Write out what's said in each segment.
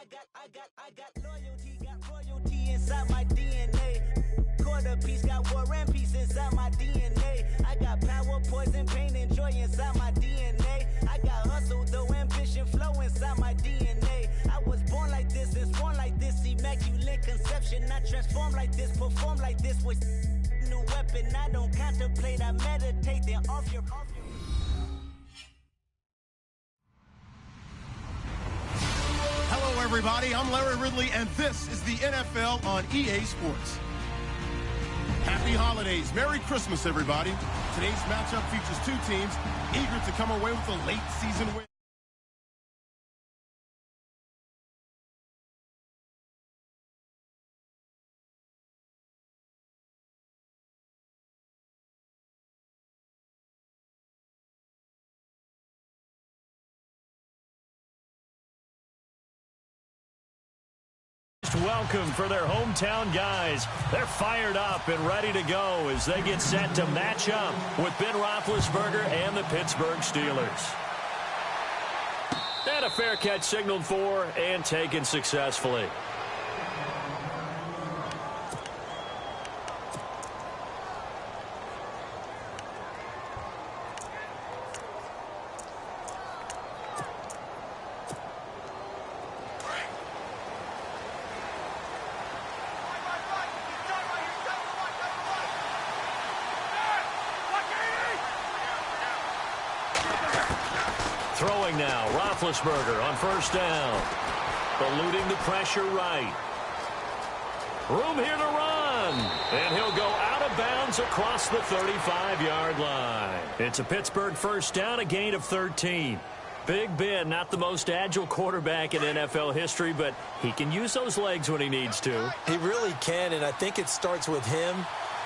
I got loyalty, got royalty inside my DNA. Quarter piece, got war and peace inside my DNA. I got power, poison, pain, and joy inside my DNA. I got hustle, though, ambition, flow inside my DNA. I was born like this and sworn like this, immaculate conception. I transform like this, perform like this with new weapon. I don't contemplate, I meditate, then off your. Hello, everybody. I'm Larry Ridley, and this is the NFL on EA Sports. Happy holidays. Merry Christmas, everybody. Today's matchup features two teams eager to come away with a late season win. Welcome for their hometown guys. They're fired up and ready to go as they get set to match up with Ben Roethlisberger and the Pittsburgh Steelers. And a fair catch signaled for and taken successfully. Throwing now, Roethlisberger on first down. Eluding the pressure right. Room here to run. And he'll go out of bounds across the 35-yard line. It's a Pittsburgh first down, a gain of 13. Big Ben, not the most agile quarterback in NFL history, but he can use those legs when he needs to. He really can, and I think it starts with him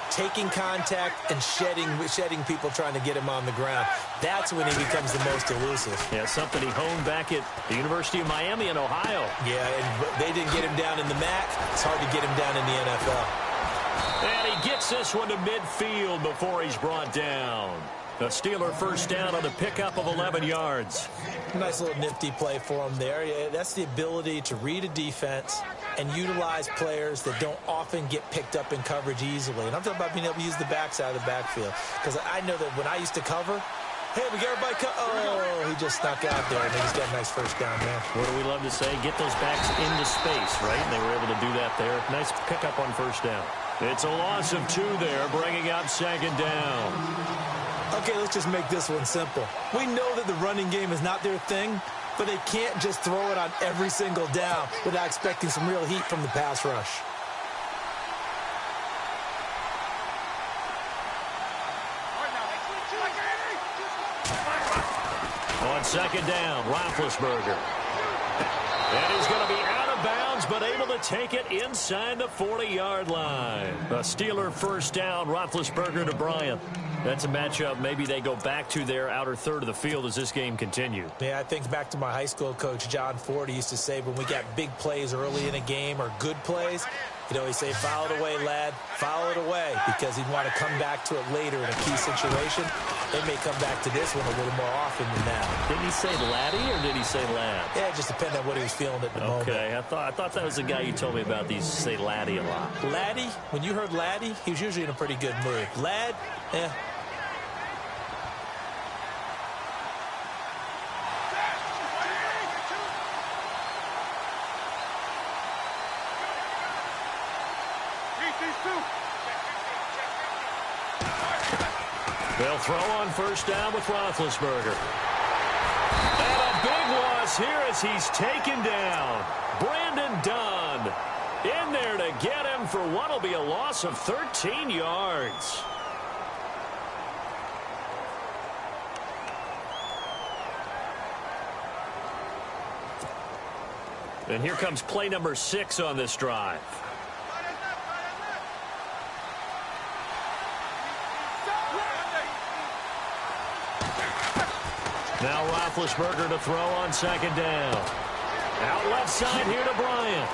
taking contact and shedding people trying to get him on the ground. That's when he becomes the most elusive. Yeah, something he honed back at the University of Miami in Ohio. Yeah, and they didn't get him down in the MAC. It's hard to get him down in the NFL. And he gets this one to midfield before he's brought down. The Steeler first down on the pickup of 11 yards. Nice little nifty play for him there. Yeah, that's the ability to read a defense and utilize players that don't often get picked up in coverage easily. And I'm talking about being able to use the backside of the backfield. Because I know that when I used to cover, hey, we got everybody oh, he just snuck out there, and he's got a nice first down there. What do we love to say? Get those backs into space, right? And they were able to do that there. Nice pickup on first down. It's a loss of 2 there, bringing up second down. Okay, let's just make this one simple. We know that the running game is not their thing, but they can't just throw it on every single down without expecting some real heat from the pass rush. On second down, Roethlisberger. And he's going to be out of bounds, but able to take it inside the 40-yard line. A Steeler first down, Roethlisberger to Bryant. That's a matchup maybe they go back to their outer third of the field as this game continues. Yeah, I think back to my high school coach, John Ford. He used to say when we got big plays early in a game or good plays, he'd always say, foul it away, lad, foul it away, because he'd want to come back to it later in a key situation. They may come back to this one a little more often than that. Didn't he say laddie or did he say lad? Yeah, it just depended on what he was feeling at the moment. Okay, I thought that was the guy you told me about. These say laddie a lot. Laddie, when you heard laddie, he was usually in a pretty good mood. Lad, eh. They'll throw on first down with Roethlisberger. And a big loss here as he's taken down. Brandon Dunn in there to get him for what will be a loss of 13 yards. And here comes play number 6 on this drive. Now Roethlisberger to throw on second down. Out left side here to Bryant.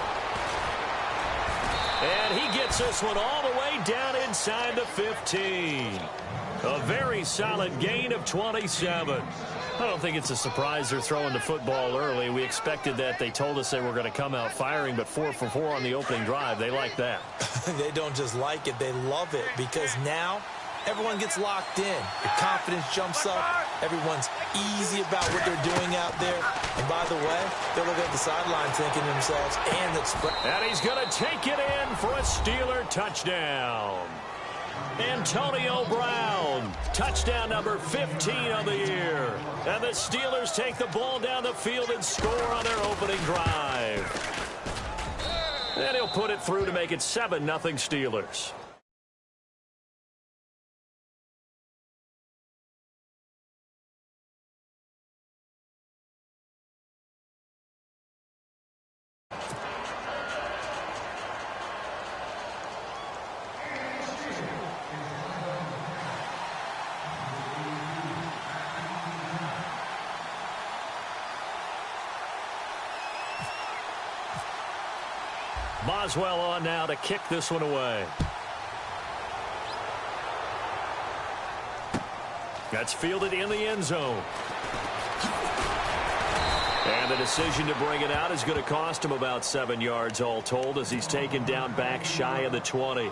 And he gets this one all the way down inside the 15. A very solid gain of 27. I don't think it's a surprise they're throwing the football early. We expected that. They told us they were going to come out firing, but 4 for 4 on the opening drive. They like that. They don't just like it. They love it because now everyone gets locked in. The confidence jumps up. Everyone's easy about what they're doing out there. And by the way, they're looking at the sideline thinking to themselves, and it's... And he's going to take it in for a Steeler touchdown. Antonio Brown, touchdown number 15 of the year. And the Steelers take the ball down the field and score on their opening drive. And he'll put it through to make it 7-0 Steelers. Boswell on now to kick this one away. That's fielded in the end zone. And the decision to bring it out is going to cost him about 7 yards all told as he's taken down back shy of the 20.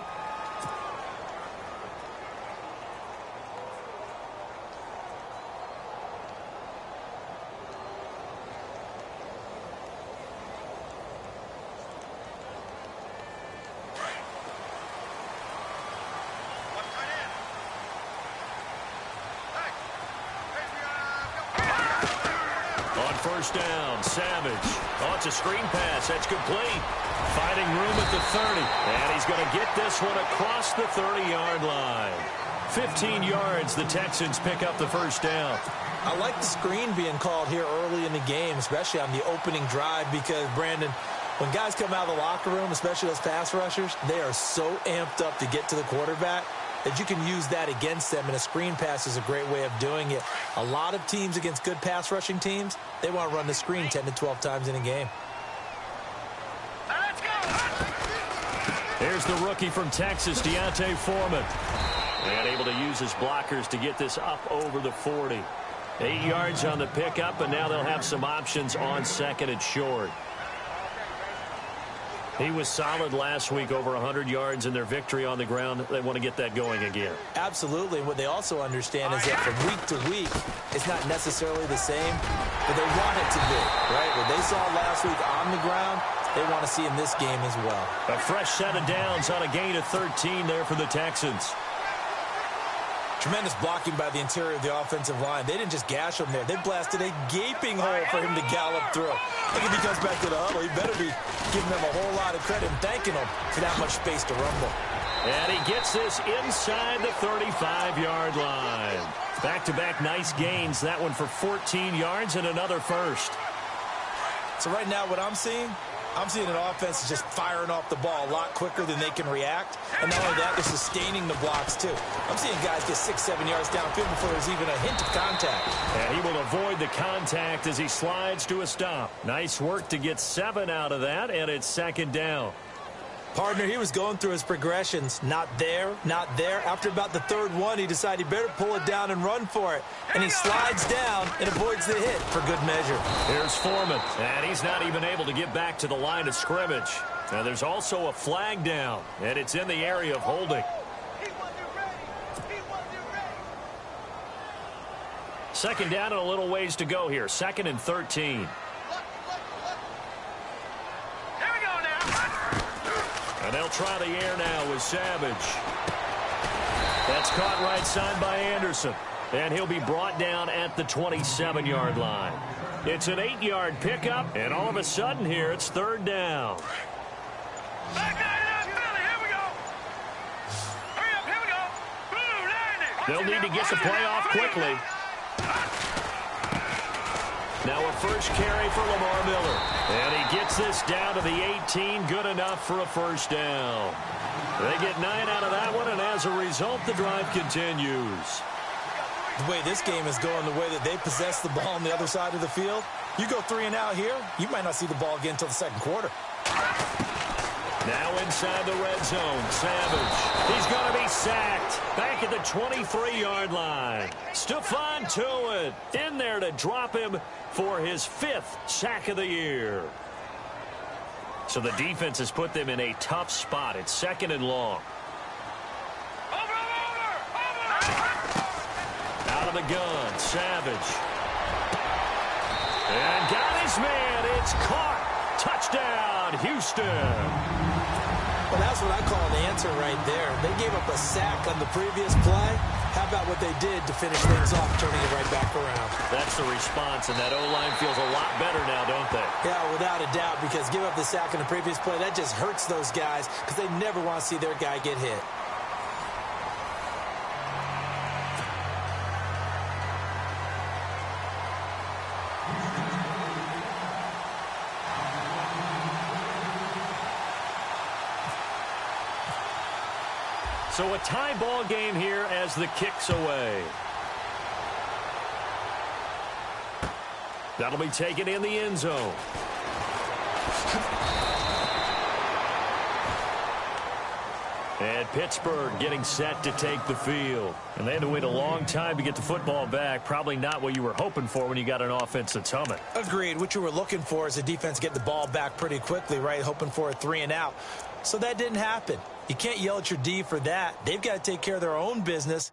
First down, Savage. Oh, it's a screen pass. That's complete. Finding room at the 30. And he's going to get this one across the 30-yard line. 15 yards, the Texans pick up the first down. I like the screen being called here early in the game, especially on the opening drive, because, Brandon, when guys come out of the locker room, especially those pass rushers, they are so amped up to get to the quarterback that you can use that against them, and a screen pass is a great way of doing it. A lot of teams against good pass rushing teams, they want to run the screen 10 to 12 times in a game. Here's the rookie from Texas, D'Onta Foreman. And able to use his blockers to get this up over the 40. 8 yards on the pickup, and now they'll have some options on second and short. He was solid last week, over 100 yards in their victory on the ground. They want to get that going again. Absolutely. And what they also understand is that from week to week, it's not necessarily the same, but they want it to be, right? What they saw last week on the ground, they want to see in this game as well. A fresh set of downs on a gain of 13 there for the Texans. Tremendous blocking by the interior of the offensive line. They didn't just gash him there. They blasted a gaping hole for him to gallop through. I think if he comes back to the huddle, he better be giving them a whole lot of credit and thanking them for that much space to rumble. And he gets this inside the 35-yard line. Back-to-back nice gains. That one for 14 yards and another first. So right now what I'm seeing an offense that's just firing off the ball a lot quicker than they can react. And not only that, they're sustaining the blocks, too. I'm seeing guys get 6-7 yards downfield before there's even a hint of contact. And he will avoid the contact as he slides to a stop. Nice work to get 7 out of that, and it's second down. Partner, he was going through his progressions. Not there, not there. After about the third one, he decided he better pull it down and run for it. And he slides down and avoids the hit for good measure. Here's Foreman, and he's not even able to get back to the line of scrimmage. Now, there's also a flag down, and it's in the area of holding. Second down and a little ways to go here. 2nd and 13. And they'll try the air now with Savage. That's caught right side by Anderson. And he'll be brought down at the 27-yard line. It's an 8-yard pickup, and all of a sudden here, it's third down. They'll need to get the play off quickly. Now a first carry for Lamar Miller. And he gets this down to the 18. Good enough for a first down. They get 9 out of that one, and as a result, the drive continues. The way this game is going, the way that they possess the ball on the other side of the field, you go 3 and out here, you might not see the ball again until the second quarter. Now inside the red zone, Savage. He's going to be sacked. Back at the 23-yard line. Stephon Tuitt in there to drop him for his 5th sack of the year. So the defense has put them in a tough spot. It's 2nd and long. Out of the gun, Savage. And got his man. It's caught. Touchdown, Houston. Well, that's what I call an answer right there. They gave up a sack on the previous play. How about what they did to finish things off, turning it right back around? That's the response, and that O-line feels a lot better now, don't they? Yeah, without a doubt, because give up the sack on the previous play, that just hurts those guys because they never want to see their guy get hit. So a tie ball game here as the kick's away. That'll be taken in the end zone. And Pittsburgh getting set to take the field. And they had to wait a long time to get the football back. Probably not what you were hoping for when you got an offense that's humming. Agreed. What you were looking for is a defense get the ball back pretty quickly, right? Hoping for a 3 and out. So that didn't happen. You can't yell at your D for that. They've got to take care of their own business.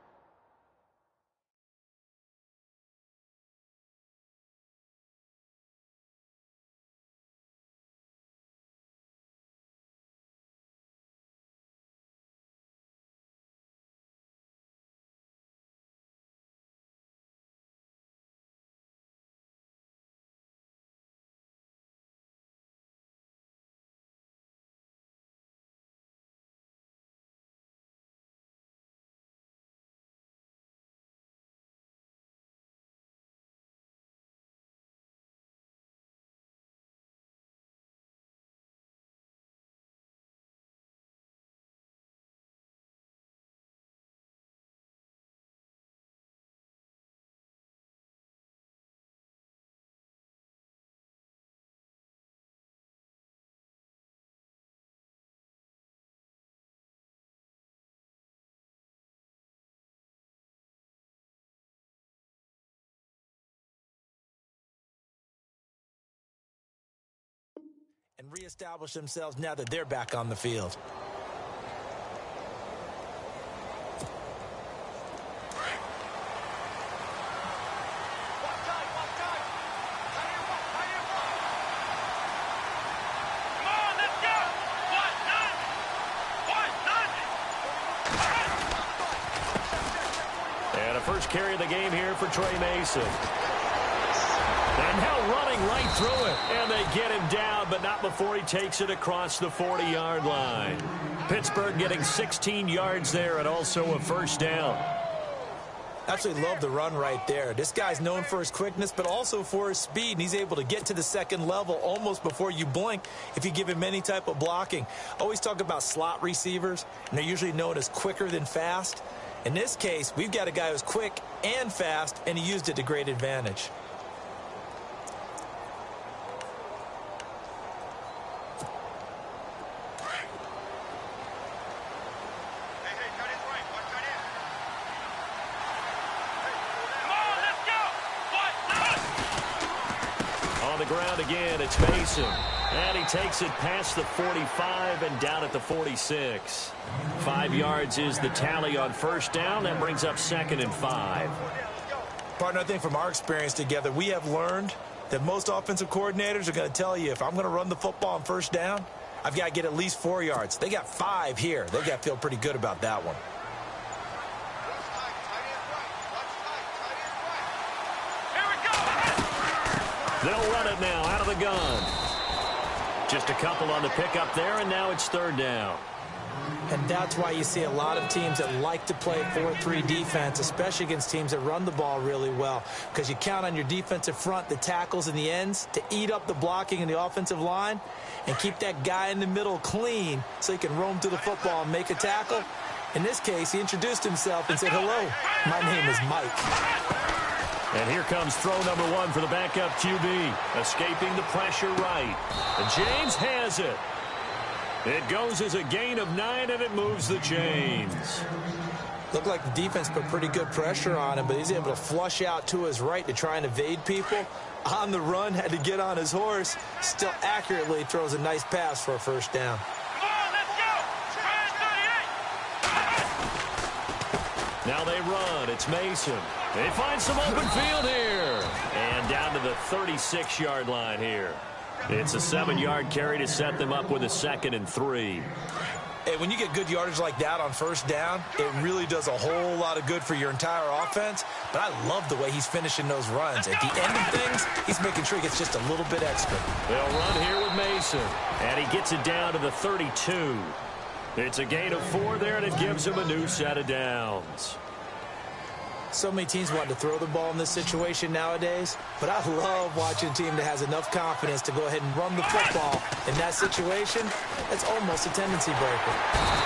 And reestablish themselves now that they're back on the field. And a first carry of the game here for Trey Mason. And now running right through it. And they get him down, but not before he takes it across the 40-yard line. Pittsburgh getting 16 yards there and also a first down. Absolutely love the run right there. This guy's known for his quickness, but also for his speed. And he's able to get to the second level almost before you blink if you give him any type of blocking. Always talk about slot receivers, and they're usually known as quicker than fast. In this case, we've got a guy who's quick and fast, and he used it to great advantage. Ground again, it's Mason. And he takes it past the 45 and down at the 46. 5 yards is the tally on first down. That brings up 2nd and 5. Partner, I think from our experience together, we have learned that most offensive coordinators are going to tell you, if I'm going to run the football on first down, I've got to get at least 4 yards. They got 5 here. They've got to feel pretty good about that one. They'll run it now out of the gun. Just a couple on the pickup there, and now it's 3rd down. And that's why you see a lot of teams that like to play 4-3 defense, especially against teams that run the ball really well, because you count on your defensive front, the tackles and the ends, to eat up the blocking in the offensive line and keep that guy in the middle clean so he can roam to the football and make a tackle. In this case, he introduced himself and said, "Hello, my name is Mike." And here comes throw number 1 for the backup QB. Escaping the pressure right. And James has it. It goes as a gain of 9, and it moves the chains. Looked like the defense put pretty good pressure on him, but he's able to flush out to his right to try and evade people. On the run, had to get on his horse. Still accurately throws a nice pass for a first down. Come on, let's go! Now they run. It's Mason. They find some open field here. And down to the 36-yard line here. It's a 7-yard carry to set them up with a 2nd and 3. Hey, when you get good yardage like that on first down, it really does a whole lot of good for your entire offense. But I love the way he's finishing those runs. At the end of things, he's making sure he gets just a little bit extra. They'll run here with Mason. And he gets it down to the 32. It's a gain of 4 there, and it gives him a new set of downs. So many teams want to throw the ball in this situation nowadays, but I love watching a team that has enough confidence to go ahead and run the football. In that situation, it's almost a tendency breaker.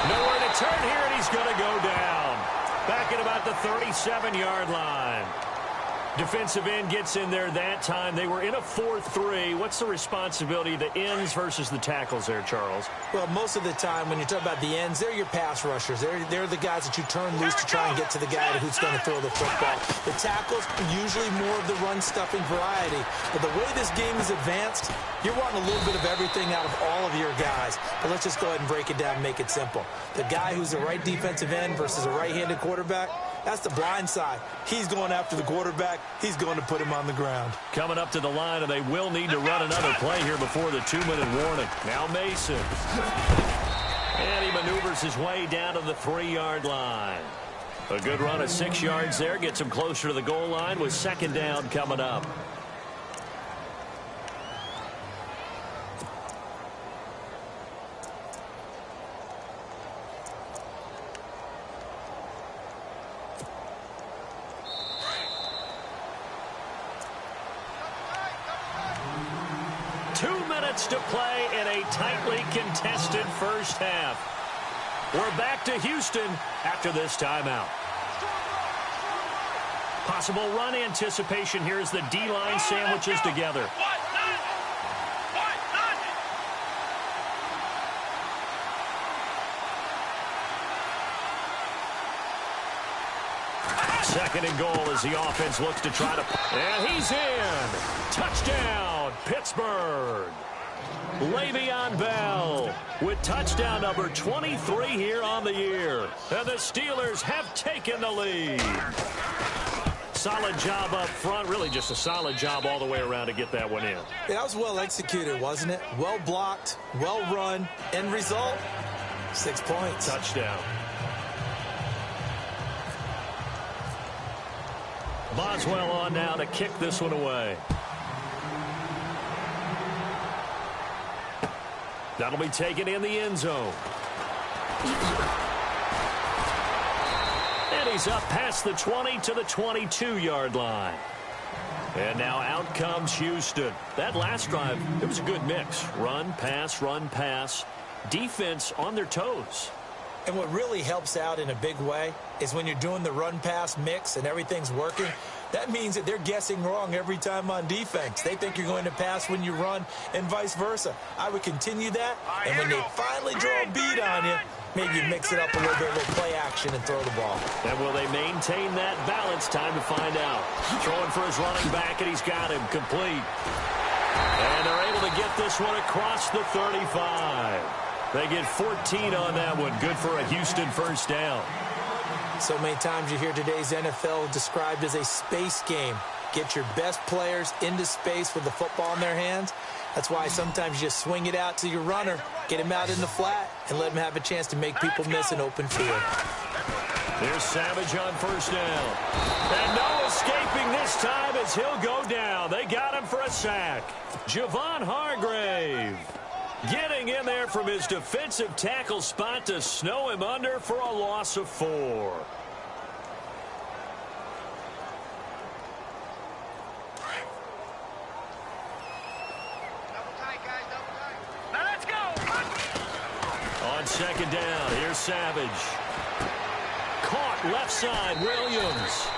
Nowhere to turn here, and he's going to go down. Back at about the 37-yard line. Defensive end gets in there that time. They were in a 4-3. What's the responsibility of the ends versus the tackles there, Charles? Well, most of the time when you talk about the ends, they're your pass rushers. They're the guys that you turn loose to try and get to the guy who's going to throw the football. The tackles, usually more of the run-stuffing variety. But the way this game is advanced, you're wanting a little bit of everything out of all of your guys. But let's just go ahead and break it down and make it simple. The guy who's a right defensive end versus a right-handed quarterback, that's the blind side. He's going after the quarterback. He's going to put him on the ground. Coming up to the line, and they will need to run another play here before the 2-minute warning. Now Mason. And he maneuvers his way down to the 3-yard line. A good run of 6 yards there. Gets him closer to the goal line with 2nd down coming up. To play in a tightly contested first half. We're back to Houston after this timeout. Possible run anticipation here as the D-line sandwiches together. Second and goal as the offense looks to try to... And he's in! Touchdown, Pittsburgh! Le'Veon Bell with touchdown number 23 here on the year. And the Steelers have taken the lead. Solid job up front. Really just a solid job all the way around to get that one in. Yeah, that was well executed, wasn't it? Well blocked, well run. End result, 6 points. Touchdown. Boswell on now to kick this one away. That'll be taken in the end zone. And he's up past the 20 to the 22-yard line. And now out comes Houston. That last drive, it was a good mix. Run, pass, defense on their toes. And what really helps out in a big way is when you're doing the run-pass mix and everything's working, that means that they're guessing wrong every time on defense. They think you're going to pass when you run and vice versa. I would continue that, and when they finally draw a beat on you, maybe you mix it up a little bit, a little play action, and throw the ball. And will they maintain that balance? Time to find out. Throwing for his running back, and he's got him complete. And they're able to get this one across the 35. They get 14 on that one. Good for a Houston first down. So many times you hear today's NFL described as a space game. Get your best players into space with the football in their hands. That's why sometimes you just swing it out to your runner, get him out in the flat, and let him have a chance to make people miss an open field. There's Savage on first down. And no escaping this time as he'll go down. They got him for a sack. Javon Hargrave getting in there from his defensive tackle spot to snow him under for a loss of 4. Now let's go. On second down, here's Savage. Caught left side, Williams.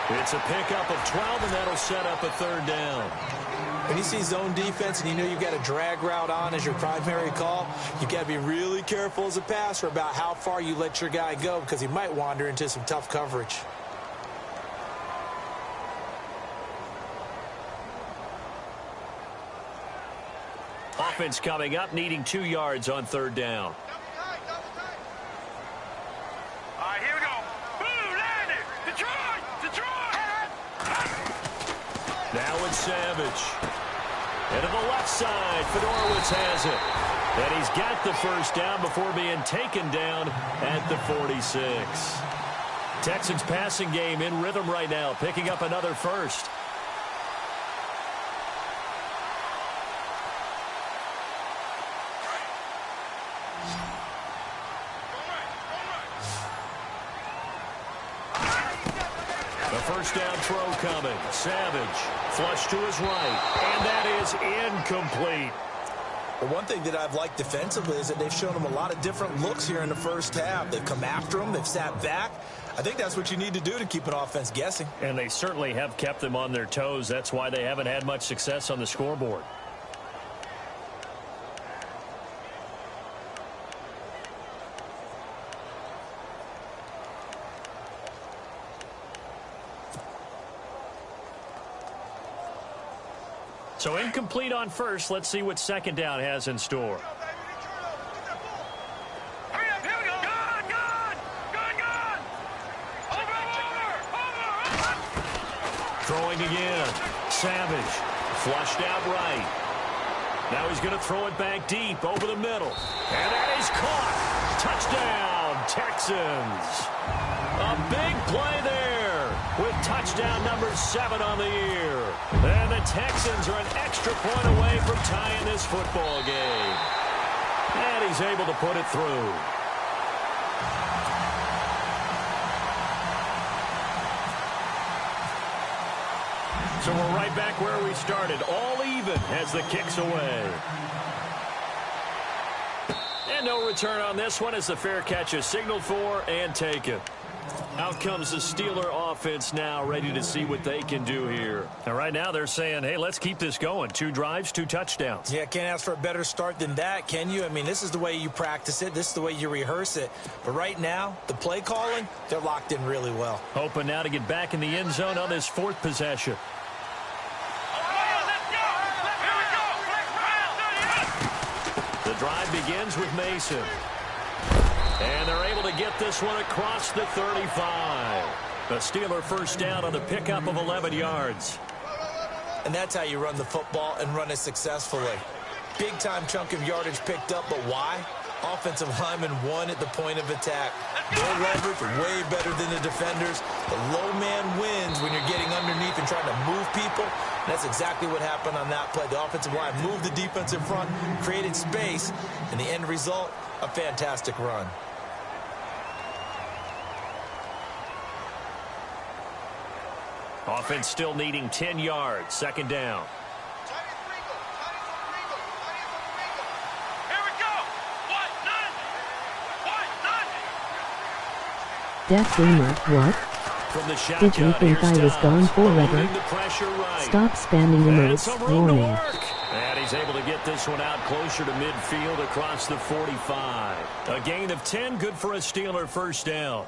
It's a pickup of 12, and that'll set up a third down. When you see zone defense and you know you've got a drag route on as your primary call, you've got to be really careful as a passer about how far you let your guy go because he might wander into some tough coverage. Offense coming up, needing 2 yards on third down. All right, here we go. Boom, landed. Detroit. Now it's Savage. And to the left side, Fedorowicz has it. And he's got the first down before being taken down at the 46. Texans passing game in rhythm right now, picking up another first. First down throw coming. Savage, flush to his right, and that is incomplete. Well, one thing that I've liked defensively is that they've shown him a lot of different looks here in the first half. They've come after him. They've sat back. I think that's what you need to do to keep an offense guessing. And they certainly have kept them on their toes. That's why they haven't had much success on the scoreboard. So incomplete on first. Let's see what second down has in store. Hurry up, here we go. Gone. Over. Throwing again. Savage. Flushed out right. Now he's going to throw it back deep over the middle. And that is caught. Touchdown, Texans. A big play there with touchdown number 7 on the year. And the Texans are an extra point away from tying this football game. And he's able to put it through. So we're right back where we started, all even as the kick's away. And no return on this one as the fair catch is signaled for and taken. Out comes the Steeler offense now, ready to see what they can do here. And right now they're saying, hey, let's keep this going. 2 drives, 2 touchdowns. Yeah, can't ask for a better start than that, can you? I mean, this is the way you practice it. This is the way you rehearse it. But right now, the play calling, they're locked in really well. Hoping now to get back in the end zone on this 4th possession. The drive begins with Mason. And they're able to get this one across the 35. The Steeler first down on the pickup of 11 yards. And that's how you run the football and run it successfully. Big-time chunk of yardage picked up, but why? Offensive lineman won at the point of attack. Their leverage way better than the defenders. The low man wins when you're getting underneath and trying to move people. And that's exactly what happened on that play. The offensive line moved the defense in front, created space, and the end result, a fantastic run. Offense still needing 10 yards. Second down. Death Gamer, what? From the shotgun, Did you think I was gone forever? Right. Stop spamming emotes, warning. And he's able to get this one out closer to midfield across the 45. A gain of 10, good for a Steeler first down.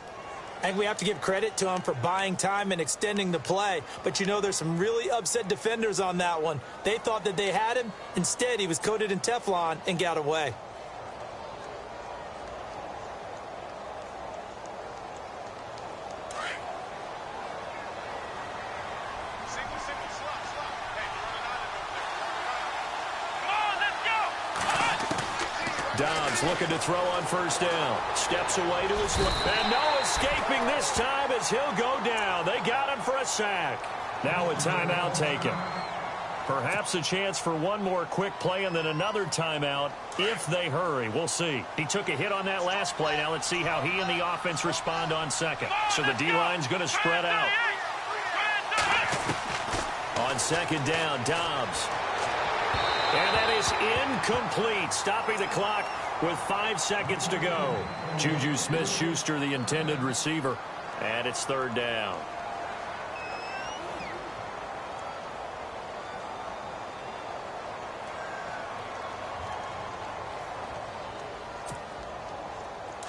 And we have to give credit to him for buying time and extending the play. But you know there's some really upset defenders on that one. They thought that they had him. Instead, he was coated in Teflon and got away. Dobbs looking to throw on first down. Steps away to his left. And no escaping this time as he'll go down. They got him for a sack. Now a timeout taken. Perhaps a chance for one more quick play and then another timeout if they hurry. We'll see. He took a hit on that last play. Now let's see how he and the offense respond on second. So the D-line's going to spread out. On second down, Dobbs. And that is incomplete, stopping the clock with 5 seconds to go. Juju Smith-Schuster, the intended receiver, and it's third down.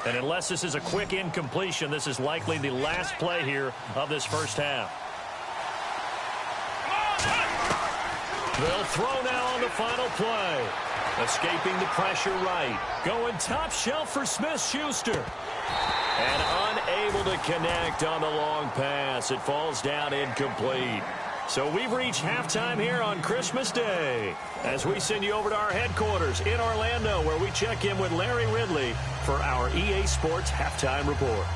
And unless this is a quick incompletion, this is likely the last play here of this first half. They'll throw now on the final play. Escaping the pressure right. Going top shelf for Smith-Schuster. And unable to connect on the long pass. It falls down incomplete. So we've reached halftime here on Christmas Day as we send you over to our headquarters in Orlando, where we check in with Larry Ridley for our EA Sports Halftime Report.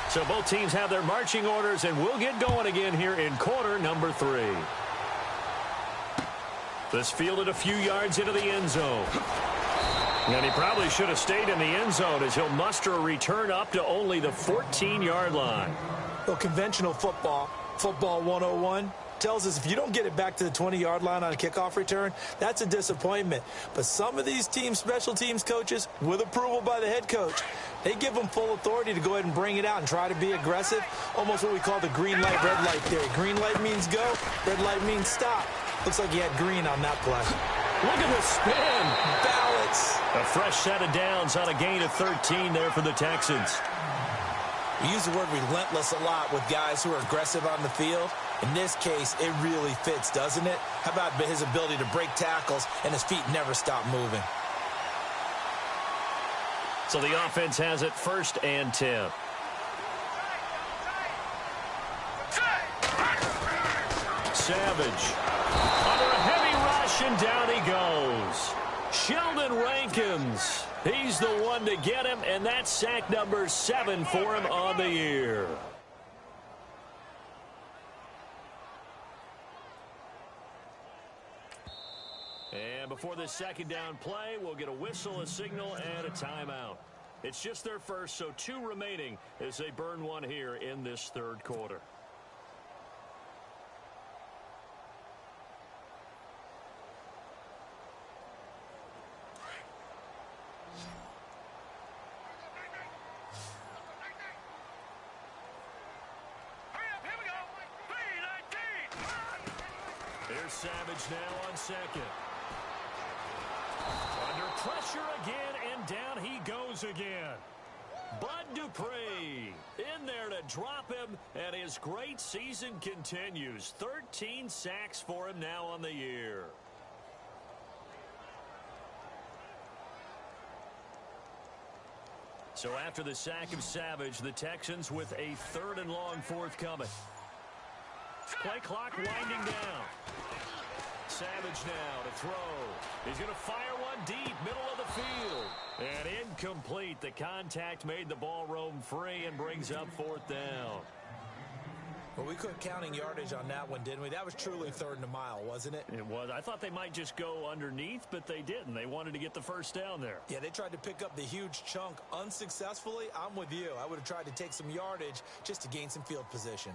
So both teams have their marching orders, and we'll get going again here in quarter number 3. This fielded a few yards into the end zone. And he probably should have stayed in the end zone as he'll muster a return up to only the 14-yard line. Well, conventional football 101, tells us if you don't get it back to the 20-yard line on a kickoff return, that's a disappointment. But some of these special teams coaches, with approval by the head coach, they give them full authority to go ahead and bring it out and try to be aggressive, almost what we call the green light, red light theory. Green light means go, red light means stop. Looks like he had green on that play. Look at the spin. Balance. A fresh set of downs on a gain of 13 there for the Texans. We use the word relentless a lot with guys who are aggressive on the field. In this case, it really fits, doesn't it? How about his ability to break tackles and his feet never stop moving? So the offense has it 1st and 10. Savage. Under a heavy rush, and down he goes. Sheldon Rankins. He's the one to get him, and that's sack number 7 for him on the year. And before this second down play, we'll get a whistle, a signal, and a timeout. It's just their first, so 2 remaining as they burn one here in this 3rd quarter. Here's Savage now on second. Under pressure again, and down he goes again. Bud Dupree in there to drop him, and his great season continues. 13 sacks for him now on the year. So after the sack of Savage, the Texans with a 3rd and long forthcoming. Play clock winding down. Savage now to throw. He's going to fire one deep, middle of the field. And incomplete. The contact made the ball roam free and brings up 4th down. Well, we quit counting yardage on that one, didn't we? That was truly 3rd and a mile, wasn't it? It was. I thought they might just go underneath, but they didn't. They wanted to get the 1st down there. Yeah, they tried to pick up the huge chunk unsuccessfully. I'm with you. I would have tried to take some yardage just to gain some field position.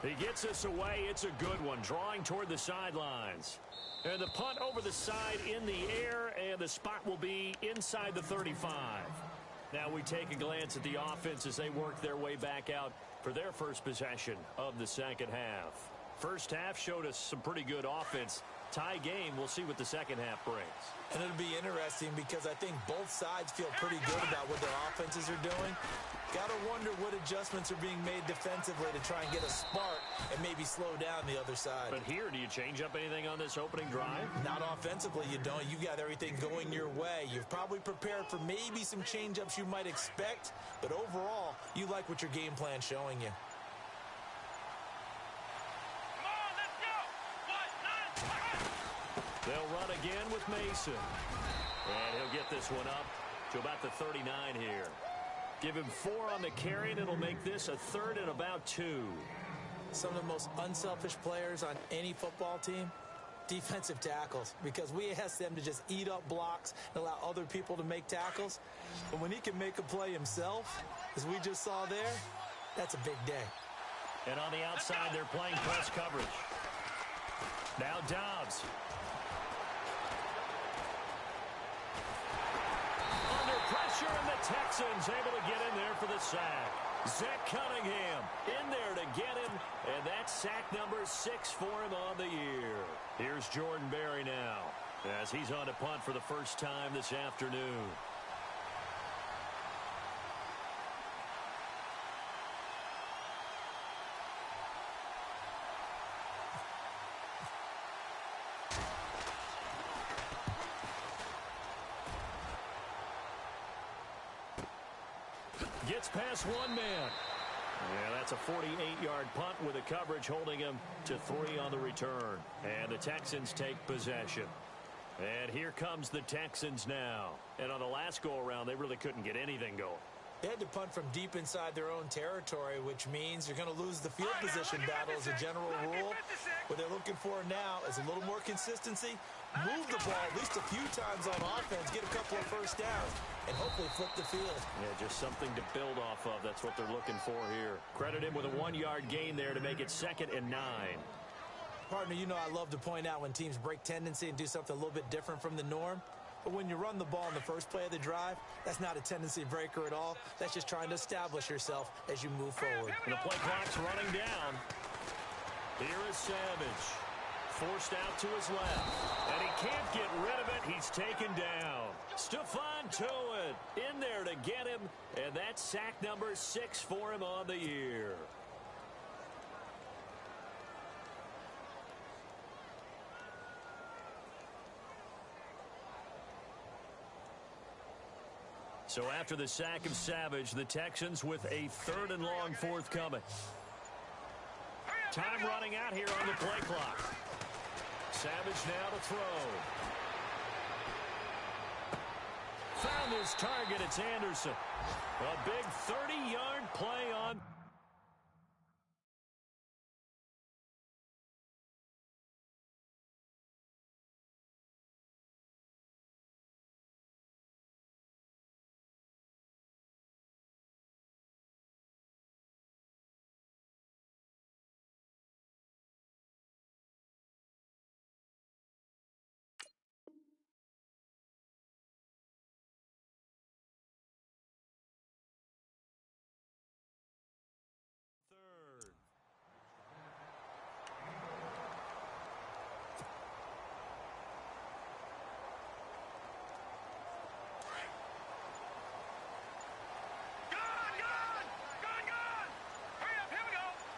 He gets us away. It's a good one. Drawing toward the sidelines. And the punt over the side in the air, and the spot will be inside the 35. Now we take a glance at the offense as they work their way back out for their first possession of the second half. First half showed us some pretty good offense. Tie game. We'll see what the second half brings. And it'll be interesting because I think both sides feel pretty good about what their offenses are doing. Got to wonder what adjustments are being made defensively to try and get a spark and maybe slow down the other side. But here, do you change up anything on this opening drive? Not offensively, you don't. You got everything going your way. You've probably prepared for maybe some change-ups you might expect, but overall, you like what your game plan's showing you. They'll run again with Mason. And he'll get this one up to about the 39 here. Give him 4 on the carry, and it'll make this a 3rd and about 2. Some of the most unselfish players on any football team, defensive tackles, because we ask them to just eat up blocks and allow other people to make tackles. But when he can make a play himself, as we just saw there, that's a big day. And on the outside, they're playing press coverage. Now Dobbs. Under pressure, and the Texans able to get in there for the sack. Zach Cunningham in there to get him, and that's sack number 6 for him on the year. Here's Jordan Berry now, as he's on to punt for the first time this afternoon. Gets past one man. Yeah, that's a 48-yard punt with the coverage holding him to 3 on the return. And the Texans take possession. And here comes the Texans now. And on the last go-around, they really couldn't get anything going. They had to punt from deep inside their own territory, which means you're going to lose the field position battle as a general rule. What they're looking for now is a little more consistency, move the ball at least a few times on offense, get a couple of first downs, and hopefully flip the field. Yeah, just something to build off of. That's what they're looking for here. Credit him with a 1-yard gain there to make it 2nd and 9. Partner, you know I love to point out when teams break tendency and do something a little bit different from the norm. But when you run the ball in the first play of the drive, that's not a tendency breaker at all. That's just trying to establish yourself as you move forward. And the play clock's running down. Here is Savage. Forced out to his left. And he can't get rid of it. He's taken down. Stephon Tuitt in there to get him. And that's sack number 6 for him on the year. So after the sack of Savage, the Texans with a 3rd and long forthcoming. Time running out here on the play clock. Savage now to throw. Found his target. It's Anderson. A big 30-yard play on.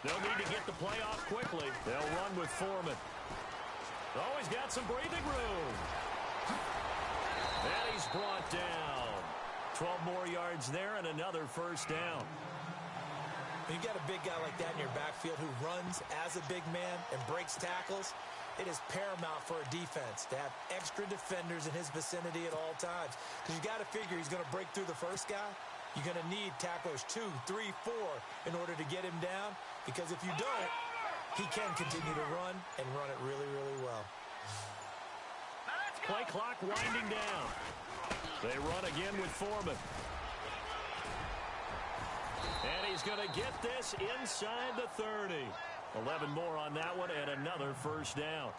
They'll need to get the play off quickly. They'll run with Foreman. Always got some breathing room. And he's brought down. 12 more yards there and another first down. When you got a big guy like that in your backfield who runs as a big man and breaks tackles, it is paramount for a defense to have extra defenders in his vicinity at all times. Because you got to figure he's going to break through the first guy. You're going to need tacklers 2, 3, 4 in order to get him down. Because if you don't, he can continue to run and run it really, really well. Play clock winding down. They run again with Foreman. And he's going to get this inside the 30. 11 more on that one and another first down.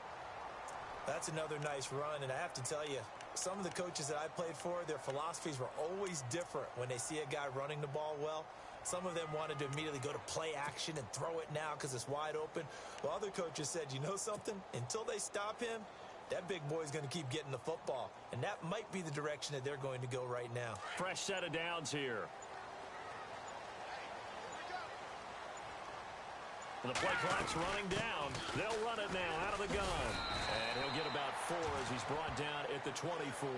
That's another nice run, and I have to tell you, some of the coaches that I played for, their philosophies were always different when they see a guy running the ball well. Some of them wanted to immediately go to play action and throw it now because it's wide open. While other coaches said, you know something? Until they stop him, that big boy's going to keep getting the football. And that might be the direction that they're going to go right now. Fresh set of downs here. And the play clock's running down. They'll run it now out of the gun. And he'll get about 4 as he's brought down at the 24.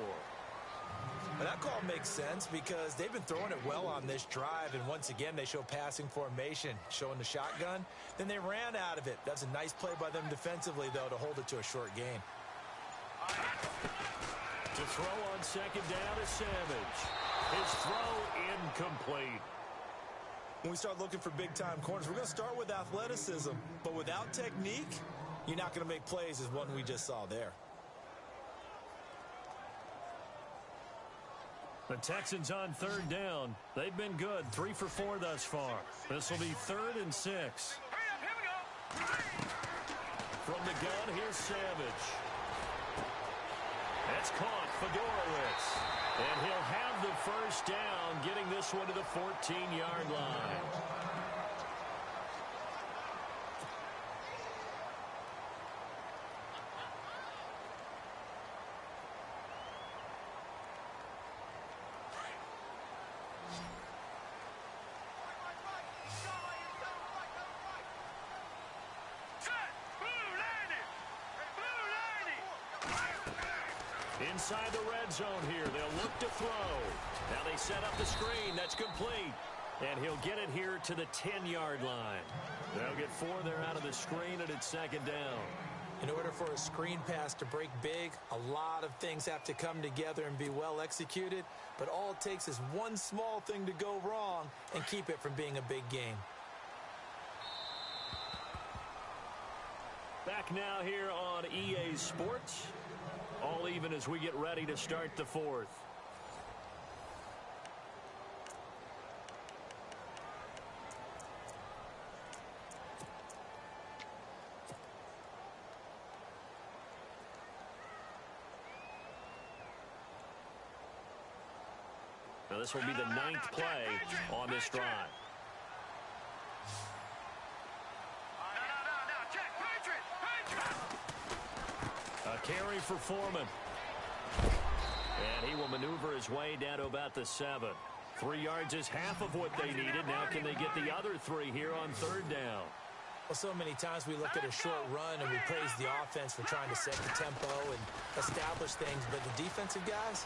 Well, that call makes sense because they've been throwing it well on this drive, and once again they show passing formation, showing the shotgun. Then they ran out of it. That's a nice play by them defensively, though, to hold it to a short gain. To throw on second down is Savage. His throw incomplete. When we start looking for big-time corners, we're going to start with athleticism, but without technique, you're not going to make plays as one we just saw there. The Texans on third down. They've been good. 3 for 4 thus far. This will be 3rd and 6. Hurry up, here we go. From the gun, here's Savage. That's caught, Fedorowicz. And he'll have the first down, getting this one to the 14-yard line. Inside the red zone here. They'll look to throw. Now they set up the screen. That's complete. And he'll get it here to the 10-yard line. They'll get 4 there out of the screen, and it's second down. In order for a screen pass to break big, a lot of things have to come together and be well executed. But all it takes is one small thing to go wrong and keep it from being a big game. Back now here on EA Sports. All even as we get ready to start the fourth. Now this will be the 9th play on this drive. A carry for Foreman. And he will maneuver his way down to about the 7. 3 yards is half of what they needed. Now can they get the other 3 here on third down? Well, so many times we look at a short run and we praise the offense for trying to set the tempo and establish things. But the defensive guys,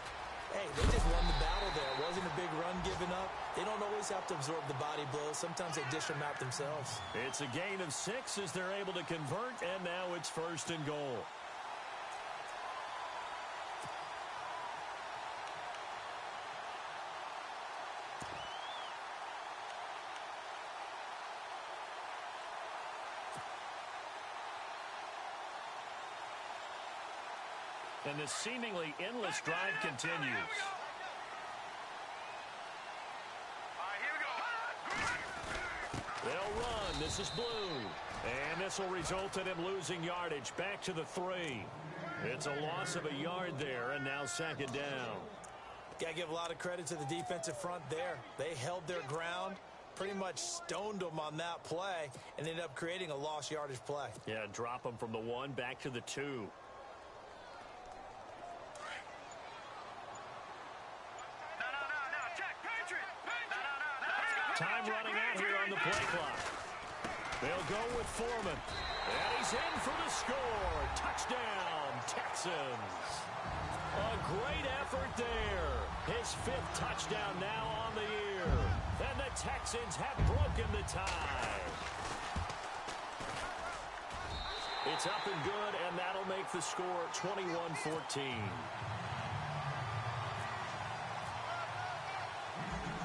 hey, they just won the battle there. It wasn't a big run given up. They don't always have to absorb the body blows. Sometimes they dish them out themselves. It's a gain of 6 as they're able to convert, and now it's first and goal. And this seemingly endless drive continues. They'll run. This is Blue. And this will result in him losing yardage back to the 3. It's a loss of a yard there, and now second down. Got to give a lot of credit to the defensive front there. They held their ground, pretty much stoned them on that play, and ended up creating a lost yardage play. Yeah, drop them from the 1 back to the 2. Time running out here on the play clock. They'll go with Foreman. And he's in for the score. Touchdown, Texans. A great effort there. His 5th touchdown now on the year. And the Texans have broken the tie. It's up and good, and that'll make the score 21-14.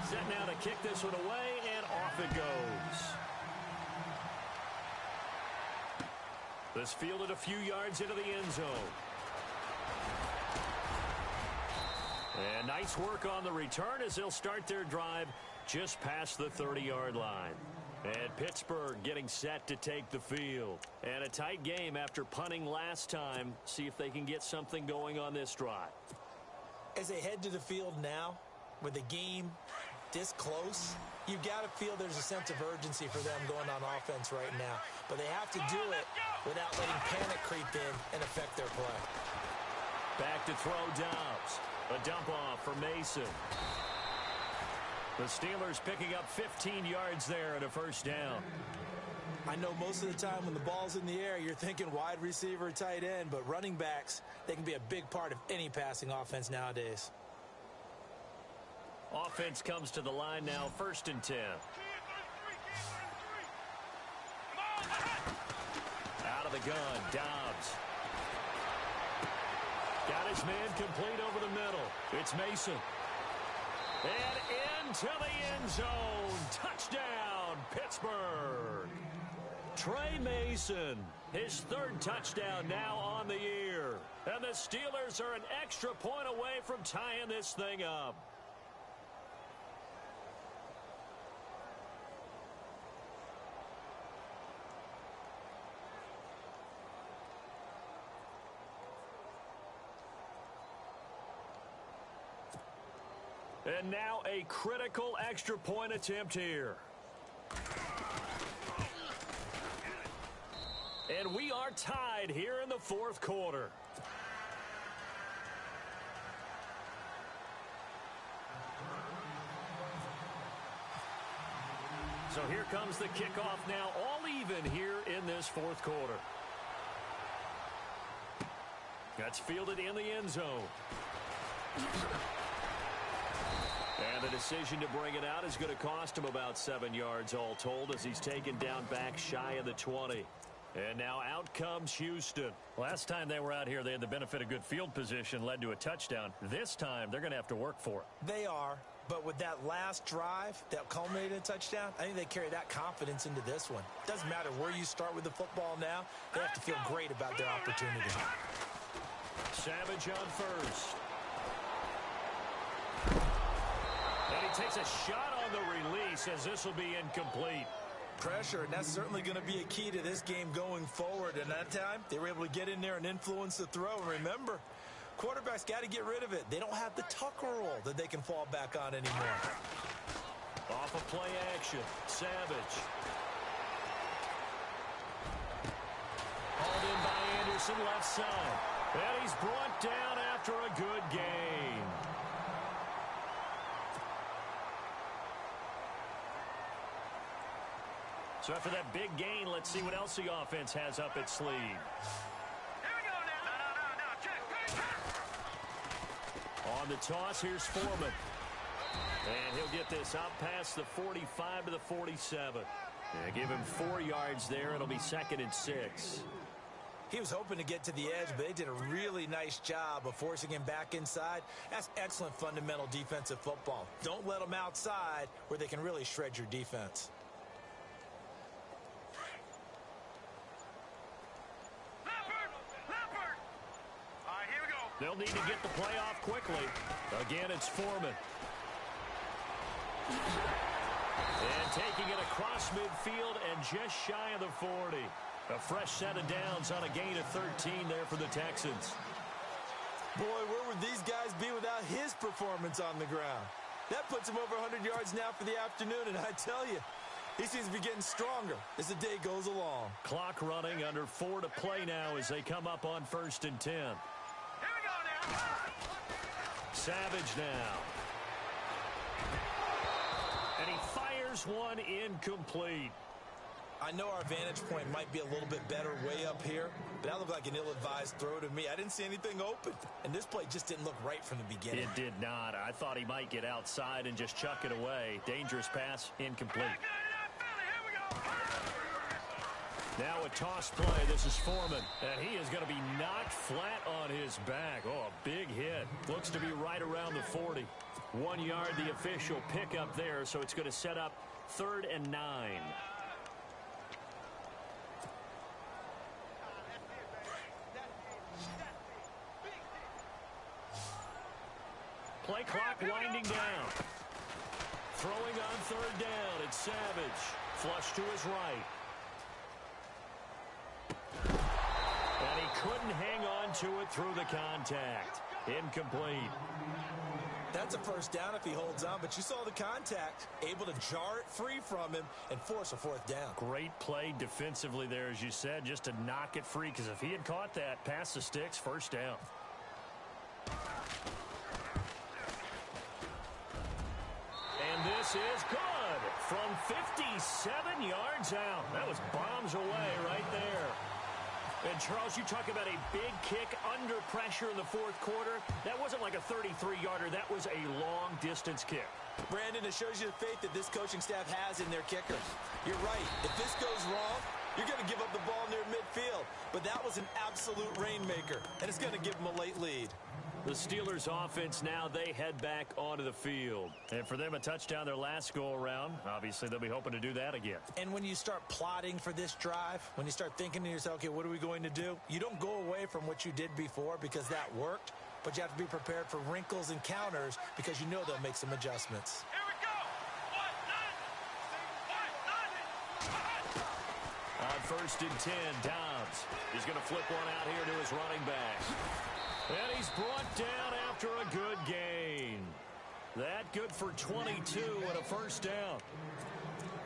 Set now to kick this one away, and off it goes. This fielded a few yards into the end zone. And nice work on the return as they'll start their drive just past the 30-yard line. And Pittsburgh getting set to take the field. And a tight game after punting last time. See if they can get something going on this drive. As they head to the field now, with the game this close, you've got to feel there's a sense of urgency for them going on offense right now. But they have to do it without letting panic creep in and affect their play. Back to throw Dobbs. A dump off for Mason. The Steelers picking up 15 yards there and a first down. I know most of the time when the ball's in the air, you're thinking wide receiver, tight end, but running backs, they can be a big part of any passing offense nowadays. Offense comes to the line now, 1st and 10. Out of the gun, Dobbs. Got his man complete over the middle. It's Mason. And into the end zone. Touchdown, Pittsburgh. Trey Mason, his 3rd touchdown now on the year. And the Steelers are an extra point away from tying this thing up. And now a critical extra point attempt here. And we are tied here in the fourth quarter. So here comes the kickoff now, all even here in this fourth quarter. That's fielded in the end zone. And the decision to bring it out is going to cost him about 7 yards all told as he's taken down back shy of the 20. And now out comes Houston. Last time they were out here, they had the benefit of good field position, led to a touchdown. This time, they're going to have to work for it. They are, but with that last drive that culminated in a touchdown, I think they carry that confidence into this one. Doesn't matter where you start with the football now, they have to feel great about their opportunity. Savage on first. And he takes a shot on the release as this will be incomplete. Pressure, and that's certainly going to be a key to this game going forward. And that time, they were able to get in there and influence the throw. And remember, quarterbacks got to get rid of it. They don't have the Tucker rule that they can fall back on anymore. Off of play action, Savage. Hauled in by Anderson left side. And he's brought down after a good gain. So after that big gain, let's see what else the offense has up its sleeve. Here we go now. No. Check. On the toss, here's Foreman. And he'll get this out past the 45 to the 47. Give him 4 yards there. It'll be 2nd and 6. He was hoping to get to the edge, but they did a really nice job of forcing him back inside. That's excellent fundamental defensive football. Don't let them outside where they can really shred your defense. They'll need to get the play off quickly. Again, it's Foreman. And taking it across midfield and just shy of the 40. A fresh set of downs on a gain of 13 there for the Texans. Boy, where would these guys be without his performance on the ground? That puts him over 100 yards now for the afternoon, and I tell you, he seems to be getting stronger as the day goes along. Clock running, under 4 to play now as they come up on 1st and 10. Savage now. And he fires one incomplete. I know our vantage point might be a little bit better way up here, but that looked like an ill-advised throw to me. I didn't see anything open, and this play just didn't look right from the beginning. It did not. I thought he might get outside and just chuck it away. Dangerous pass, incomplete. Now a toss play. This is Foreman, and he is going to be knocked flat on his back. Oh, a big hit. Looks to be right around the 40. 1 yard, the official pickup there, so it's going to set up 3rd and 9. Play clock winding down. Throwing on 3rd down, it's Savage. Flush to his right. And he couldn't hang on to it through the contact. Incomplete. That's a first down if he holds on, but you saw the contact. Able to jar it free from him and force a 4th down. Great play defensively there, as you said, just to knock it free, because if he had caught that, past the sticks, 1st down. And this is good from 57 yards out. That was bombs away right there. And, Charles, you talk about a big kick under pressure in the 4th quarter. That wasn't like a 33-yarder. That was a long-distance kick. Brandon, it shows you the faith that this coaching staff has in their kickers. You're right. If this goes wrong, you're going to give up the ball near midfield. But that was an absolute rainmaker, and it's going to give them a late lead. The Steelers offense now, they head back onto the field. And for them, a touchdown their last go-around. Obviously, they'll be hoping to do that again. And when you start plotting for this drive, when you start thinking to yourself, okay, what are we going to do? You don't go away from what you did before because that worked, but you have to be prepared for wrinkles and counters because you know they'll make some adjustments. Here we go. On 1st and 10, Dobbs is going to flip one out here to his running back. And he's brought down after a good gain. That good for 22 and a first down.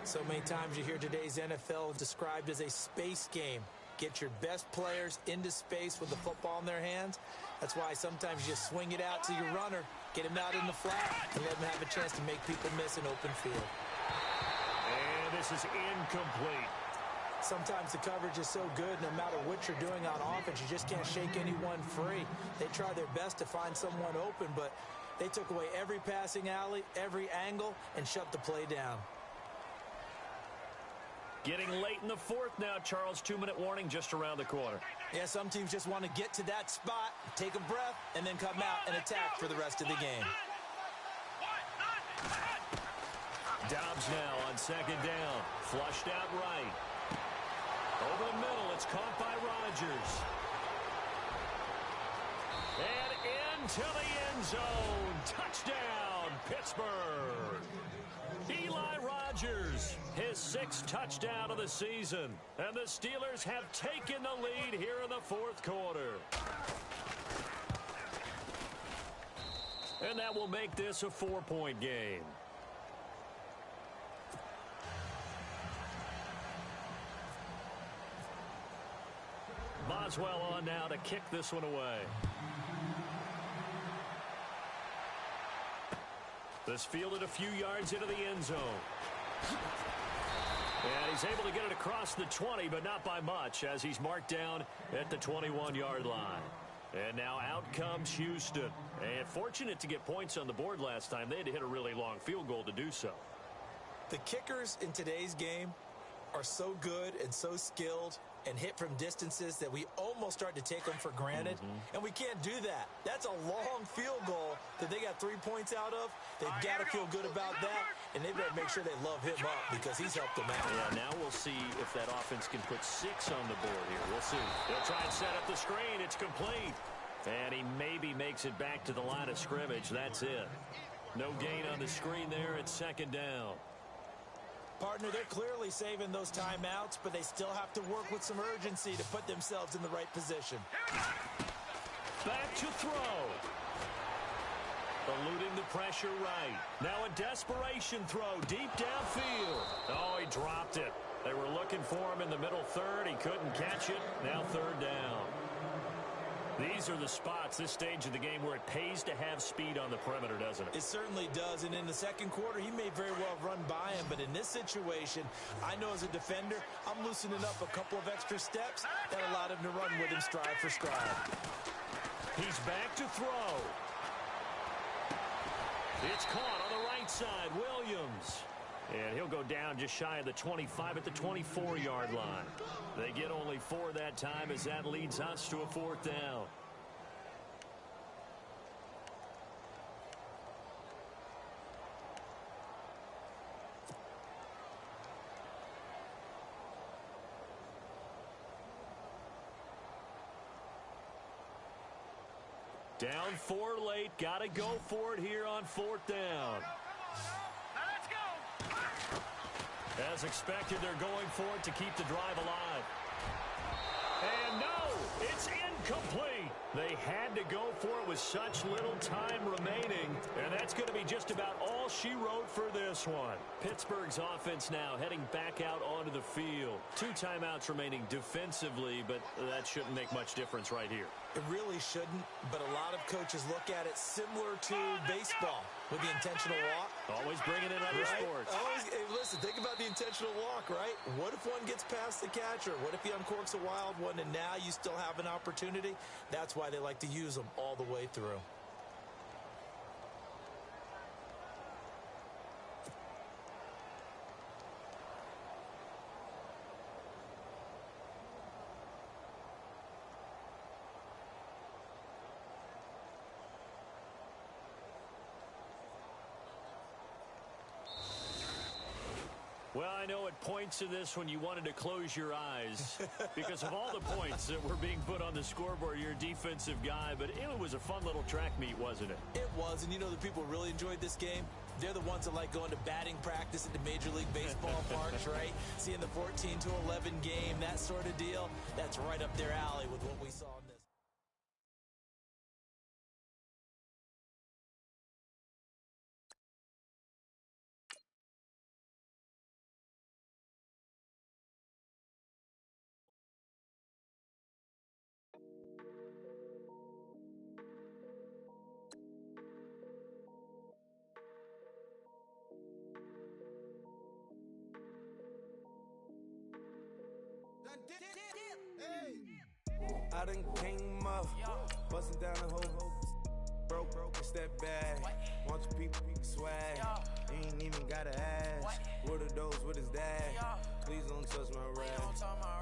So many times you hear today's NFL described as a space game. Get your best players into space with the football in their hands. That's why sometimes you just swing it out to your runner, get him out in the flat, and let him have a chance to make people miss an open field. And this is incomplete. Sometimes the coverage is so good, no matter what you're doing on offense, you just can't shake anyone free. They try their best to find someone open, but they took away every passing alley, every angle, and shut the play down. Getting late in the fourth now, Charles. 2-minute warning just around the corner. Yeah, some teams just want to get to that spot, take a breath, and then come out and attack for the rest of the game. Dobbs now on second down. Flushed out right. Over the middle, it's caught by Rodgers. And into the end zone. Touchdown, Pittsburgh. Eli Rodgers, his 6th touchdown of the season. And the Steelers have taken the lead here in the fourth quarter. And that will make this a 4-point game. Boswell on now to kick this one away. This fielded a few yards into the end zone. And he's able to get it across the 20, but not by much, as he's marked down at the 21-yard line. And now out comes Houston. And fortunate to get points on the board last time. They had to hit a really long field goal to do so. The kickers in today's game are so good and so skilled and hit from distances that we almost start to take them for granted. And we can't do that. That's a long field goal that they got 3 points out of. They've got to feel good about that, and they've got to make sure they love him up because he's helped them out. Yeah, now we'll see if that offense can put 6 on the board here. We'll see. They'll try and set up the screen. It's complete. And he maybe makes it back to the line of scrimmage. That's it. No gain on the screen there at second down. Partner, they're clearly saving those timeouts, but they still have to work with some urgency to put themselves in the right position. Back to throw. Eluding the pressure right. Now a desperation throw deep downfield. Oh, he dropped it. They were looking for him in the middle third. He couldn't catch it. Now third down. These are the spots, this stage of the game, where it pays to have speed on the perimeter, doesn't it? It certainly does, and in the second quarter, he may very well run by him, but in this situation, I know as a defender, I'm loosening up a couple of extra steps that allowed him to run with him stride for stride. He's back to throw. It's caught on the right side, Williams. And he'll go down just shy of the 25 at the 24-yard line. They get only 4 that time as that leads us to a fourth down. Down 4 late. Got to go for it here on fourth down. As expected, they're going for it to keep the drive alive. And no, it's incomplete. They had to go for it with such little time remaining, and that's going to be just about all she wrote for this one. Pittsburgh's offense now heading back out onto the field. 2 timeouts remaining defensively, but that shouldn't make much difference right here. It really shouldn't, but a lot of coaches look at it similar to baseball with the intentional walk. Always bringing in other sports. Hey, listen, think about the intentional walk, right? What if one gets past the catcher? What if he uncorks a wild one and now you still have an opportunity? That's why they like to use them all the way through. Well, I know at points in this when you wanted to close your eyes because of all the points that were being put on the scoreboard. You're a defensive guy, but it was a fun little track meet, wasn't it? It was, and you know the people who really enjoyed this game? They're the ones that like going to batting practice at the Major League Baseball parks, right? Seeing the 14-11 game, that sort of deal. That's right up their alley with what we saw in this. I done came up, bustin' down the whole broke, it's that bad. Want your people swag, you ain't even gotta ask. What are those, what is that? Please don't touch my rap,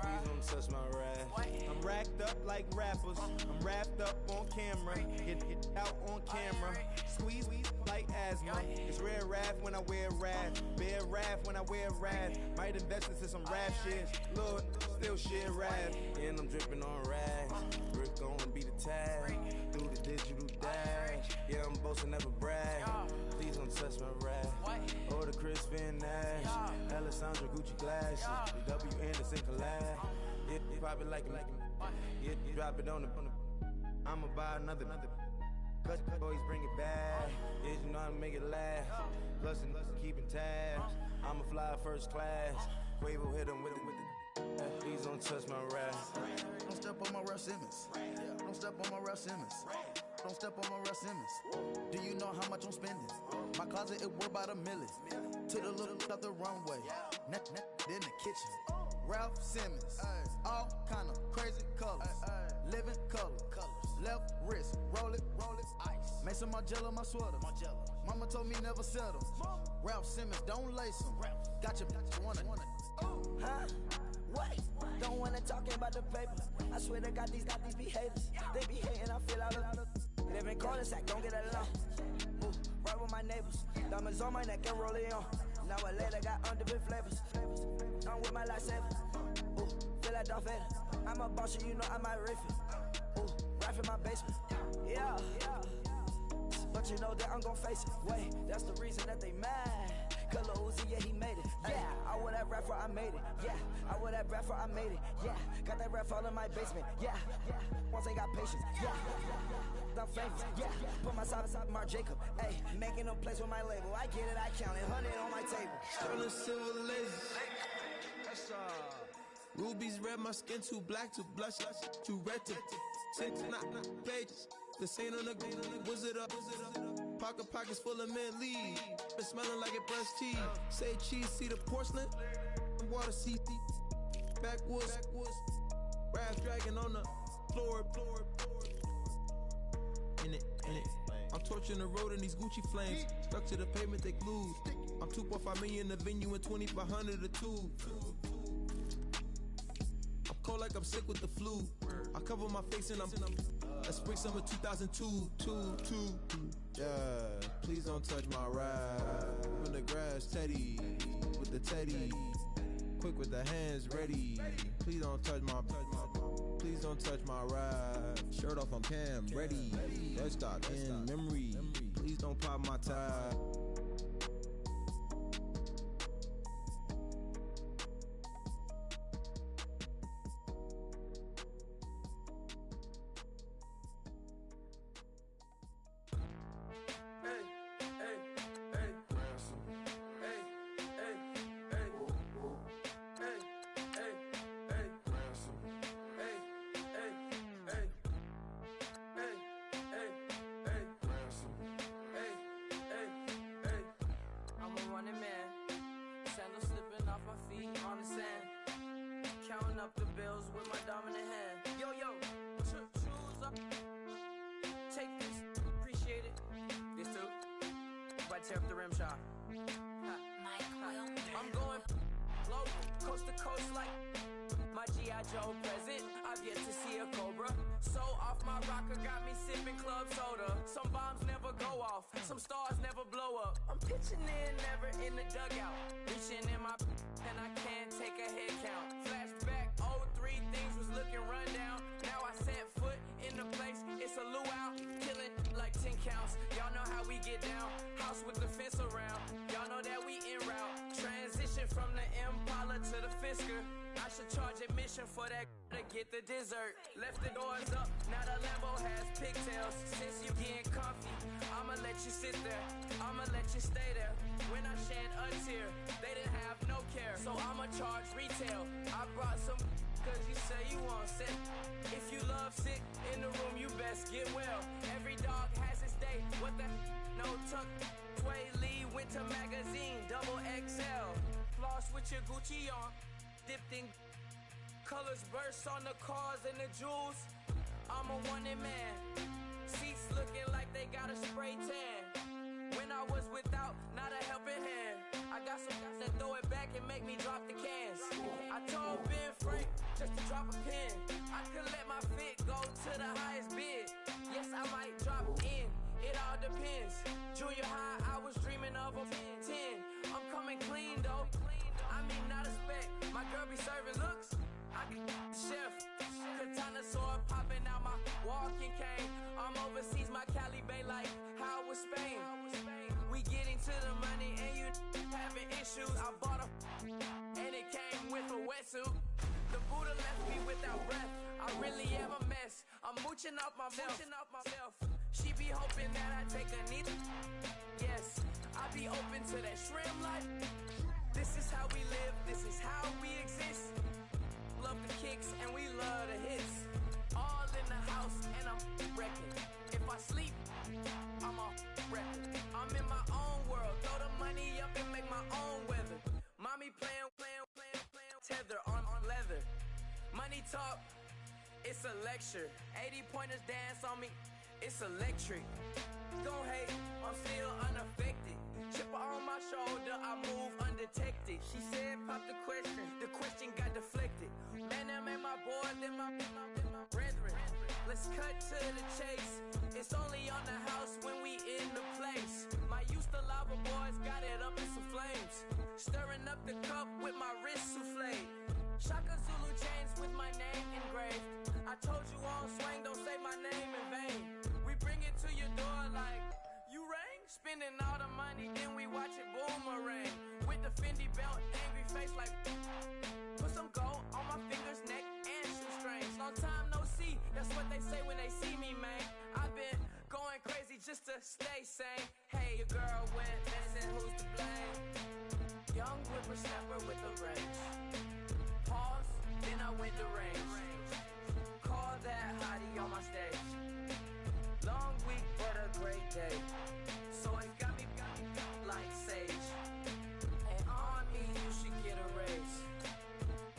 please don't touch my rap. I'm racked up like rappers, I'm wrapped up on camera. Get out on camera, squeeze like asthma. It's rare wrath when I wear wrath, bare wrath when I wear wrath. Might invest into some rap shit, Lord, still shit rap. And I'm dripping on rags, Rick gonna be the tag, through the digital dash. Yeah, I'm boasting, never brag. Please don't touch my rap. Or the Chris Van Nash, Alessandra Gucci glasses, the W Anderson collab. Yeah, you pop it like it. Yeah, you drop it on the. I'ma buy another. Cause boys bring it back. Yeah, you know how to make it last. Plus and keeping tabs. I'ma fly first class. Quavo hit him with it. Please don't touch my rap. Don't step on my Russ Simmons. Don't step on my Russ Simmons. Don't step on my Russ Simmons. Do you know how much I'm spending? My closet, it worth about $1 million. To the little out the runway. Neck in the kitchen. Ralph Simmons. All kind of crazy colors. Living color. Left wrist. Roll it. Ice. Mason Margiela, my sweater. Mama told me never settle. Ralph Simmons, don't lace him. Got your wanna. Huh? What? Don't wanna talk about the paper. I swear to God, these be haters. They be hating, I feel out of. Live in cul-de-sac, don't get along. Ooh, right with my neighbors. Diamonds on my neck and roll it on. Now I later got underbit flavors. I'm with my lifesaver. Ooh, feel like Darth Vader. I'm a boss, you know I might riff it. Ooh, right in my basement. Yeah. But you know that I'm gon' face it. Wait, that's the reason that they mad. Cause Lil Uzi, yeah, he made it. Yeah, I would have rap for I made it. Yeah, I would have rap for I made it. Yeah, got that rap all in my basement. Yeah, once I got patience. Yeah, I'm famous. Yeah, put myself inside Marc Jacob. Hey, making a place with my label. I get it, I count it. 100 on my table. Sterling silver laces. Rubies red, my skin too black to blush, too red to tint, not pages. This ain't on the wizard up. Pockets full of mint leaves. It's smelling like it brushed teeth. Say cheese, see the porcelain. Water, see backwoods. Rap dragging on the floor. In it. I'm torching the road in these Gucci flames. Stuck to the pavement, they glued. I'm 2.5 million the venue and 2,500 a tube. I'm cold like I'm sick with the flu. I cover my face and I'm spring summer 2002. Yeah, please don't touch my ride. In the grass, Teddy with the Teddy. Quick with the hands ready. Please don't touch my ride. Shirt off, I'm Cam ready. Deadstock in memory. Please don't pop my tie. I'm going global, coast to coast like my G.I. Joe present. I've yet to see a Cobra. So off my rocker got me sipping club soda. Some bombs never go off, some stars never blow up. I'm pitching in, never in the dugout. Reaching in my and I can't take a head count. Flashback, 03, things was looking run down. Now I set foot in the place, it's a luau. Killing like 10 counts, y'all know how we get down. House with the fence around, y'all know that we en route. Transition from the Impala to the Fisker. I should charge admission for that to get the dessert. Left the doors up, now the Lambo has pigtails. Since you getting comfy, I'ma let you sit there, I'ma let you stay there. When I shed a tear, they didn't have no care. So I'ma charge retail. I brought some cause you say you want sick. If you love sick in the room, you best get well. Every dog has its day, what the no tuck. Sway Lee Winter Magazine, double XL. Floss with your Gucci on, dipped in colors burst on the cars and the jewels. I'm a wanted man. Seats looking like they got a spray tan. When I was without, not a helping hand. I got some guys that throw it back and make me drop the cans. I told Ben Frank just to drop a pin. I could let my fit go to the highest bid. Yes, I might drop in. It all depends. Junior high, I was dreaming of a 10. I'm coming clean though. I mean, not a spec. My girl be serving looks. I get the chef. Katana sword popping out my walking cane. I'm overseas, my Cali Bay like how was Spain. We getting to the money and you having issues. I bought a and it came with a wetsuit. The Buddha left me without breath. I really am a mess. I'm mooching off myself. She be hoping that I take a knee. Yes, I be open to that shrimp life. This is how we live. This is how we exist. Love the kicks and we love the hits. All in the house and I'm wrecking. If I sleep, I'm a wrecking. I'm in my own world. Throw the money up and make my own weather. Mommy playing tether on leather. Money talk, it's a lecture. 80 pointers dance on me, it's electric. Don't hate, I'm still unaffected. Chipper on my shoulder, I move undetected. She said pop the question got deflected. Man, that made my boy, then my brethren. Let's cut to the chase. It's only on the house when we in the place. My used to lava boys got it up in some flames. Stirring up the cup with my wrist souffle. Shaka Zulu chains with my name engraved. I told you on swing, don't say my name in vain. We bring it to your door like, you rang? Spending all the money, then we watch it boomerang. With the Fendi belt, angry face like, put some gold on my fingers, neck, and shoestrings. Long time no see, that's what they say when they see me, man. I've been going crazy just to stay sane. Hey, your girl went missing, who's to blame? Young whippersnapper with a range. Pause, then I went to range. Call that hottie on my stage. Long week, but a great day. So it got me like sage. And on me, you should get a raise.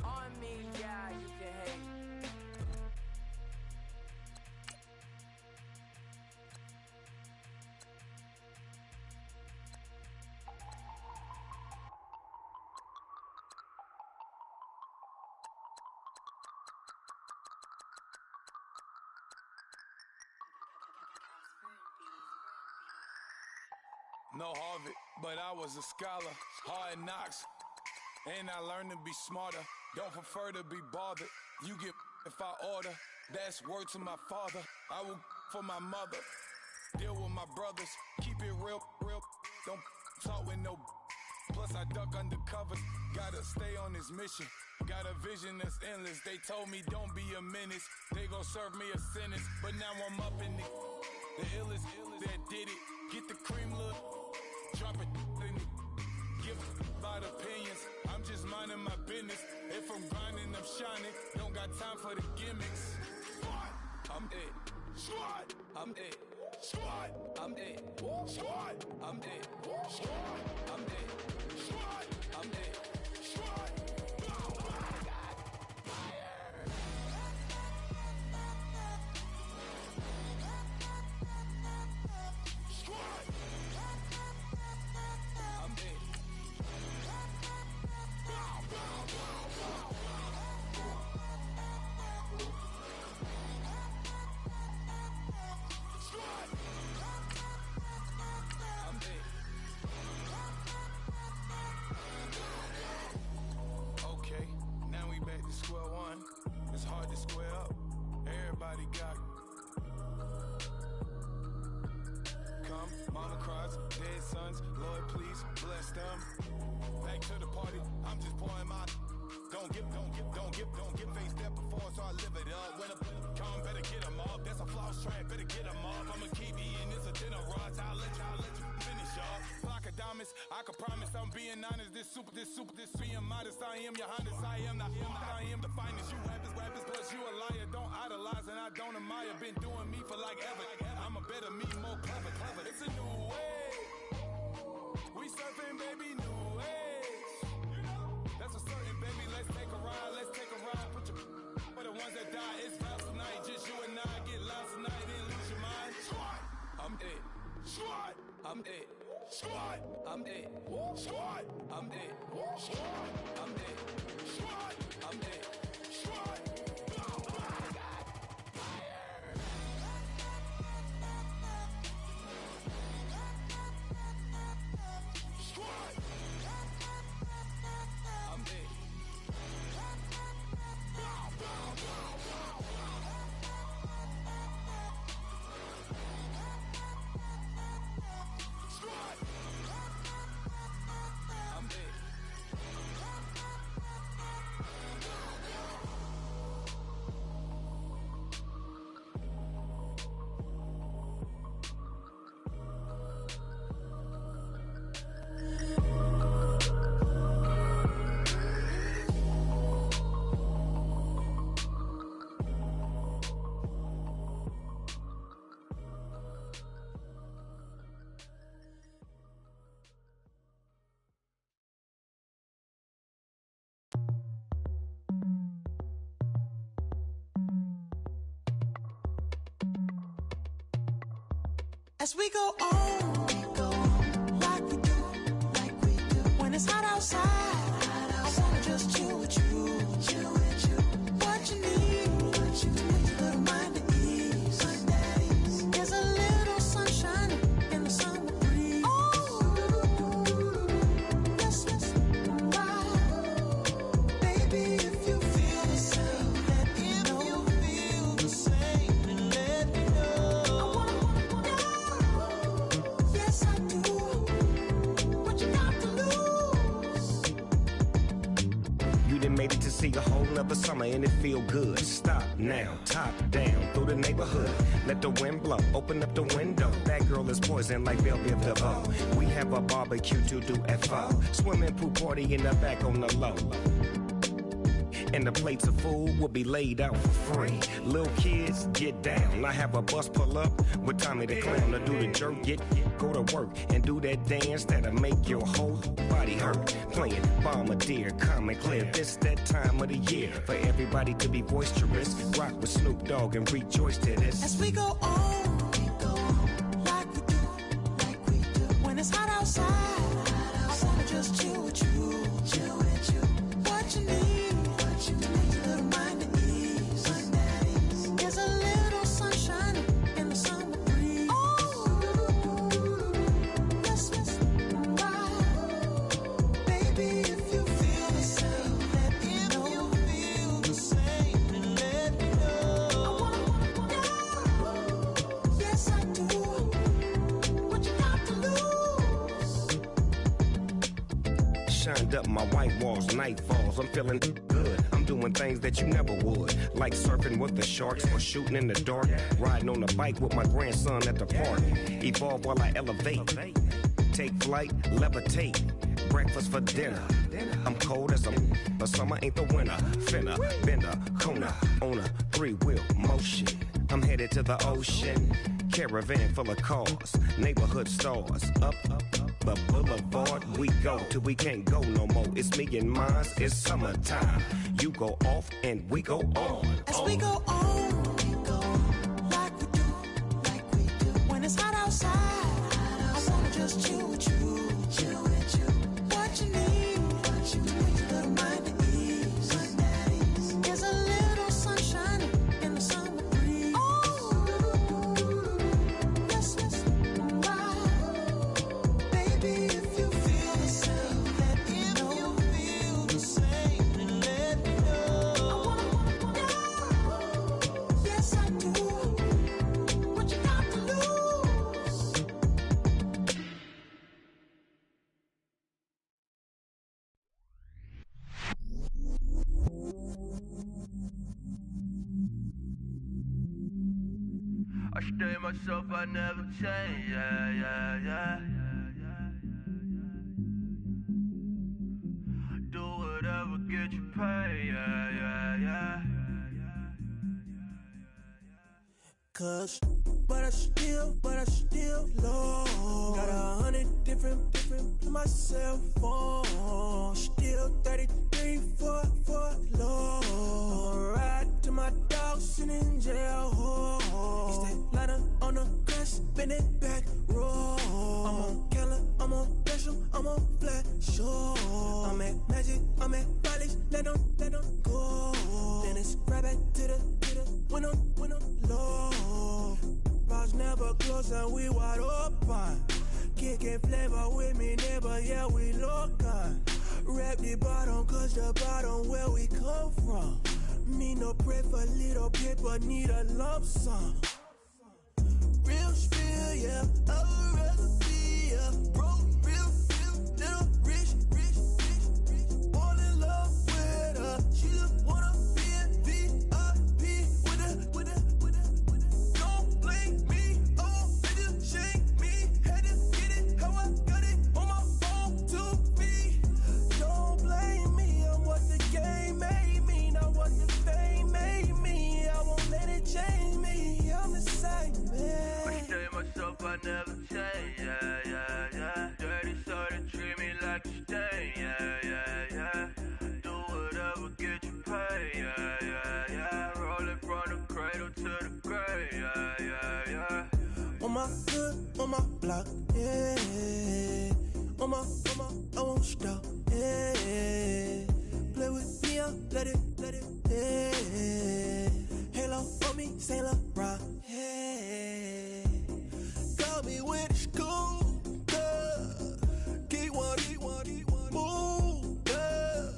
On me, yeah, you can hate. No Harvard, but I was a scholar. Hard knocks, and I learned to be smarter. Don't prefer to be bothered. You get if I order. That's word to my father. I will for my mother. Deal with my brothers. Keep it real. Don't talk with no. Plus I duck undercover. Gotta stay on this mission. Got a vision that's endless. They told me don't be a menace. They gon' serve me a sentence. But now I'm up in the illest that did it. Get the cream look. Drop it in it. Give about opinions. I'm just minding my business. If I'm grinding, I'm shining. Don't got time for the gimmicks. Squad, I'm it. Squad, I'm it. Squad, I'm it. Squad, I'm it. Squad, I'm it. Squad, I'm it. Squad. Square one, it's hard to square up. Everybody got come, mama cries, dead sons. Lord, please bless them. Back to the party, I'm just pouring my. Don't get faced up before, so I live it up. When a come, better get them up. That's a floss track, better get them up. I'ma keep eating this a dinner rush. I'll let you finish up. Block of diamonds, I can promise I'm being honest. This being modest. I am your highness. I am the finest. You rappers, plus you a liar. Don't idolize and I don't admire. Been doing me for like ever. I'm a better me, more clever. It's a new way. We surfing, baby, new age. That's a certain, baby. Let's take a ride. Put your for the ones that die. It's vows tonight. Just you and I. I'm it. Squad, I'm it. Squad, I'm it. Squad, I'm it. Squad, I'm it. Squad. As we go on, like we do, when it's hot outside, I wanna just chill with you, what you need, to little mind at ease, there's a little sunshine in the summer breeze, let's ride, baby, if you feel the same, let me know, if you feel the same, and let me know, yes I do, what you got to lose. You done made it to see a whole nother summer and it feel good. Stop now, top down through the neighborhood. Let the wind blow, open up the window. That girl is poison like Belleville DeVoe. We have a barbecue to do FO. Swimming pool party in the back on the low. And the plates of food will be laid out for free. Little kids, get down. I have a bus pull up with Tommy the Clown to do the jerk, go to work and do that dance that'll make your whole body hurt. Playing Bombardier, Common Clear. This that time of the year for everybody to be boisterous. Rock with Snoop Dogg and rejoice to this. As we go on, like we do, when it's hot outside, I wanna just chill with you, what you need, to little mind at ease, there's a little sunshine in the summer breeze, let's ride, baby, if you feel the same, let me know, if you feel the same, and let me know, yes I do, what you got to lose. Shined up my white walls, night falls. I'm feeling good. I'm doing things that you never would, like surfing with the sharks or shooting in the dark, riding on a bike with my grandson at the park. Evolve while I elevate, take flight, levitate, breakfast for dinner. I'm cold as but summer ain't the winter. Finna, bender, Kona, on a 3-wheel motion. I'm headed to the ocean, caravan full of cars, neighborhood stars, up the boulevard we go till we can't go no more. It's me and mine, it's summertime. You go off and we go on. As we go on, like we do, when it's hot outside, I wanna just chill with you, what you need, to little mind at ease, there's a little sunshine in the summer breeze, let's ride, baby, if you feel the same, let me know, if you feel the same, and let me know, yes I do, what you got to lose. I stay myself, I never change, yeah. Do whatever, get you paid, yeah. Cause, but I still low. Got 100 different to my cell phone. Still 33 for low. I'ma ride to my dog sitting in jail. It's that ladder on the grass, spin it back, roll. I'm on let them go. Then it's right back to the when I'm low. Bars never close and we wide open. Kicking flavor with me, neighbor, yeah, we local. Rap the bottom, cause the bottom where we come from. Me no pray for little paper, need a lump sum. Real spill, yeah, I would rather be a broke, real, little rich. Fall in love with her, she just wanna be in VIP with her. Don't blame me, oh, nigga, shame me. Had to get it, how I got it, on my phone to me. Don't blame me, I'm what the game made me, not what the fame made me. I won't let it change me, I'm the same, man. I tell myself I never change, yeah. Dirty sort of treat me like a stain, yeah. Do whatever, get you paid, yeah. Rolling from the cradle to the grave, yeah. On my hood, on my block, yeah. On my, I won't stop, yeah. Play with me, I'll let it, yeah. Halo on me, Saint Laurent, yeah. Got me with the school, yeah. Keep one, move, yeah.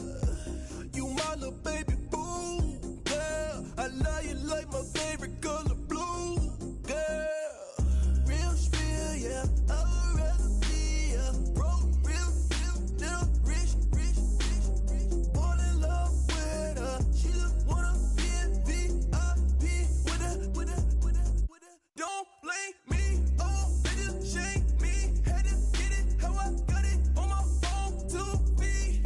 You my little baby boo, yeah. I love you like my favorite color blue, yeah. Real spill, yeah. I would rather be a broke, real, little rich. Fall in love with her, she just wanna be in VIP with her. Don't blame me, oh, nigga, shame me. Had to get it, how I got it, on my phone to me.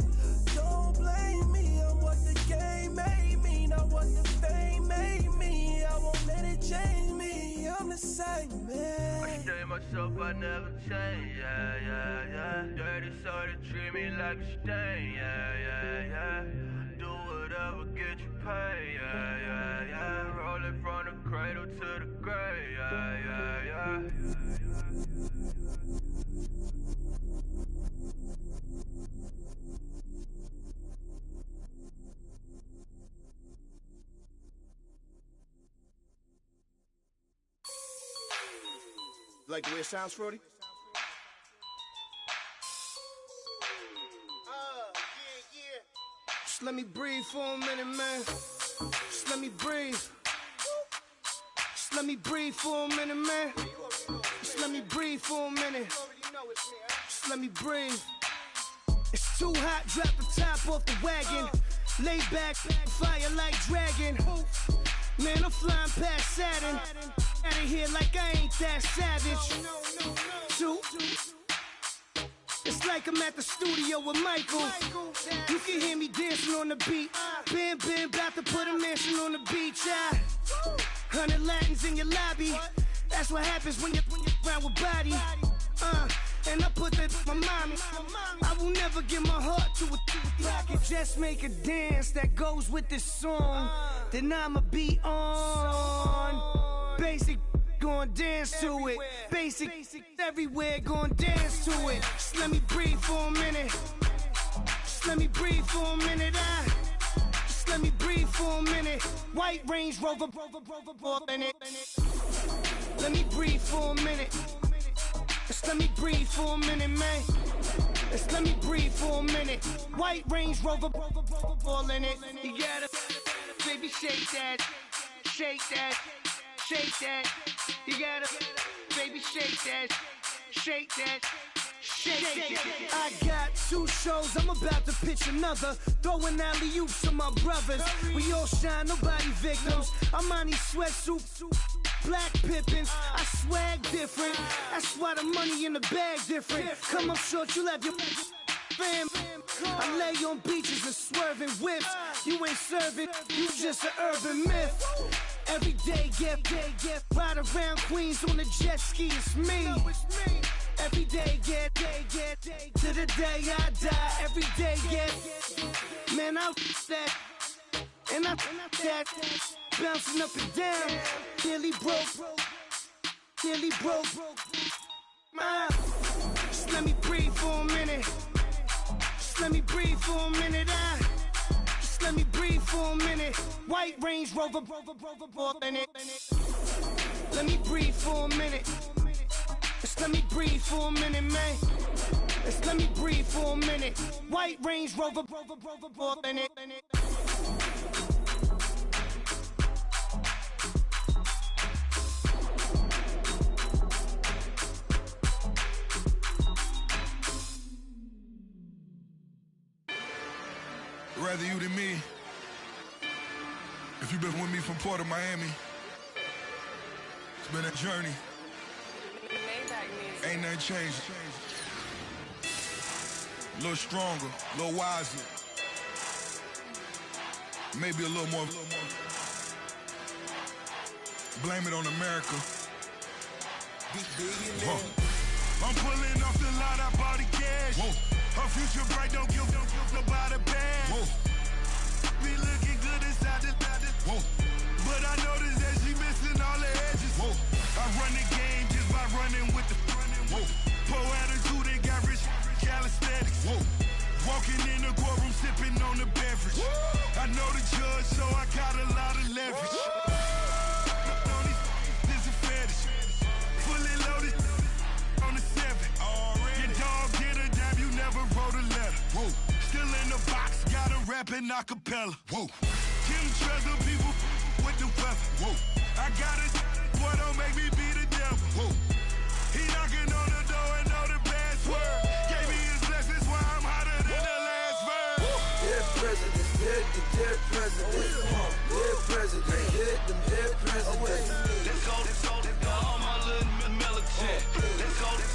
Don't blame me, I'm what the game made me, not what the fame made me. I won't let it change me, I'm the same, man. I tell myself I never change, yeah. Dirty sort of treat me like a stain, yeah. Do whatever, get you paid, yeah. Rolling from the cradle to the grave, yeah. Like the way it sounds, Frody? Just let me breathe for a minute, man. Just let me breathe. Just let me breathe for a minute, man. Just let me breathe for a minute. Just let me breathe. It's too hot, drop the top off the wagon. Lay back, fire like dragon. Man, I'm flying past Saturn. Out of here like I ain't that savage. Two. It's like I'm at the studio with Michael. You can hear me dancing on the beat. Bam, about to put a mansion on the beach. 100 Latins in your lobby. That's what happens when you're around with body. And I put that in my mommy. I will never give my heart to a I can just make a dance that goes with this song. Then I'ma be on. Basic, gon' dance to it. Basic, everywhere, gon' dance to it. Just let me breathe for a minute. Just let me breathe for a minute. Just let me breathe for a minute. White Range Rover, in it. Let me breathe for a minute. Just let me breathe for a minute, man. Just let me breathe for a minute. White Range Rover, all in it. You gotta, baby, shake that, shake that, shake that. You gotta, baby, shake that, shake that. Shake. I got 2 shows, I'm about to pitch another. Throwing alley-oops to my brothers. We all shine, nobody victims. I'm on these sweatsuits, black Pippins. I swag different. That's why the money in the bag different. Come up short, you have your fam. I lay on beaches and swerving whips. You ain't serving, you just an urban myth. Every day, get ride around Queens on a jet ski, it's me. Every day, get to the day I die. Every day, get man, I that and I that bouncing up and down. Nearly broke. Just let me breathe for a minute. Just let me breathe for a minute. let me breathe for a minute. White Range Rover, in it. Let me breathe for a minute. Just let me breathe for a minute, man. Just let me breathe for a minute. White Range Rover, in it. Rather you than me. If you've been with me from Port of Miami, it's been a journey. Ain't nothing changed. A little stronger, a little wiser. Maybe a little more. Blame it on America. I'm pulling off the lot, I bought the cash. Whoa. Her future bright, don't give nobody bad. Whoa. Be looking good inside the whoa. But I noticed that she missing all the edges. Whoa. I run the game just by running with the whoa. Poor attitude, they got rich calisthenics. Whoa. Walking in the courtroom, sipping on the beverage. Whoa. I know the judge, so I got a lot of leverage. This is a fetish. Fully loaded on the 7. Your dog get a dab, you never wrote a letter. Whoa. Still in the box, got a rapping acapella. Whoa. Kim Treasure, people with the weapon. Whoa. I got it, boy, don't make me be the devil. Whoa. He knocking on the door and know the password. Gave me his blessings while I'm hotter than the last verse. Dead presidents, dead presidents. Dead presidents, hit them dead presidents. Let's go, all my little militant. Let's go, I'm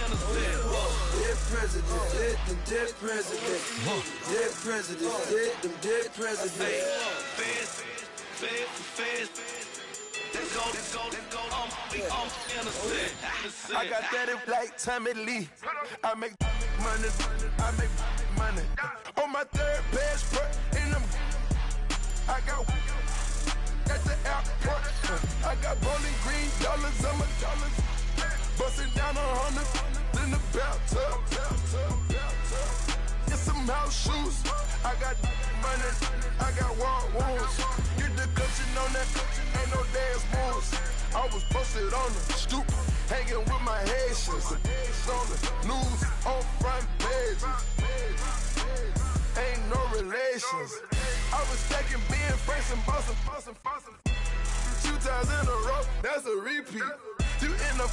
innocent. Dead presidents, hit them dead presidents. Dead presidents, hit them dead presidents. Feds. Let's go, I'm innocent. I got that in like Tommy Lee. I make money. On my third passport, and I got at the airport. I got bowling green dollars on my dollars. Busting down 100 in the bathtub. Get some house shoes. I got money. I got war wounds. Get the cushion on that. Ain't no dance moves. I was posted on the stoop, hanging with my Haitians. On the news, on front pages. Ain't no relations. I was stacking being Franks and Boston. 2 times in a row, that's a repeat. You end up,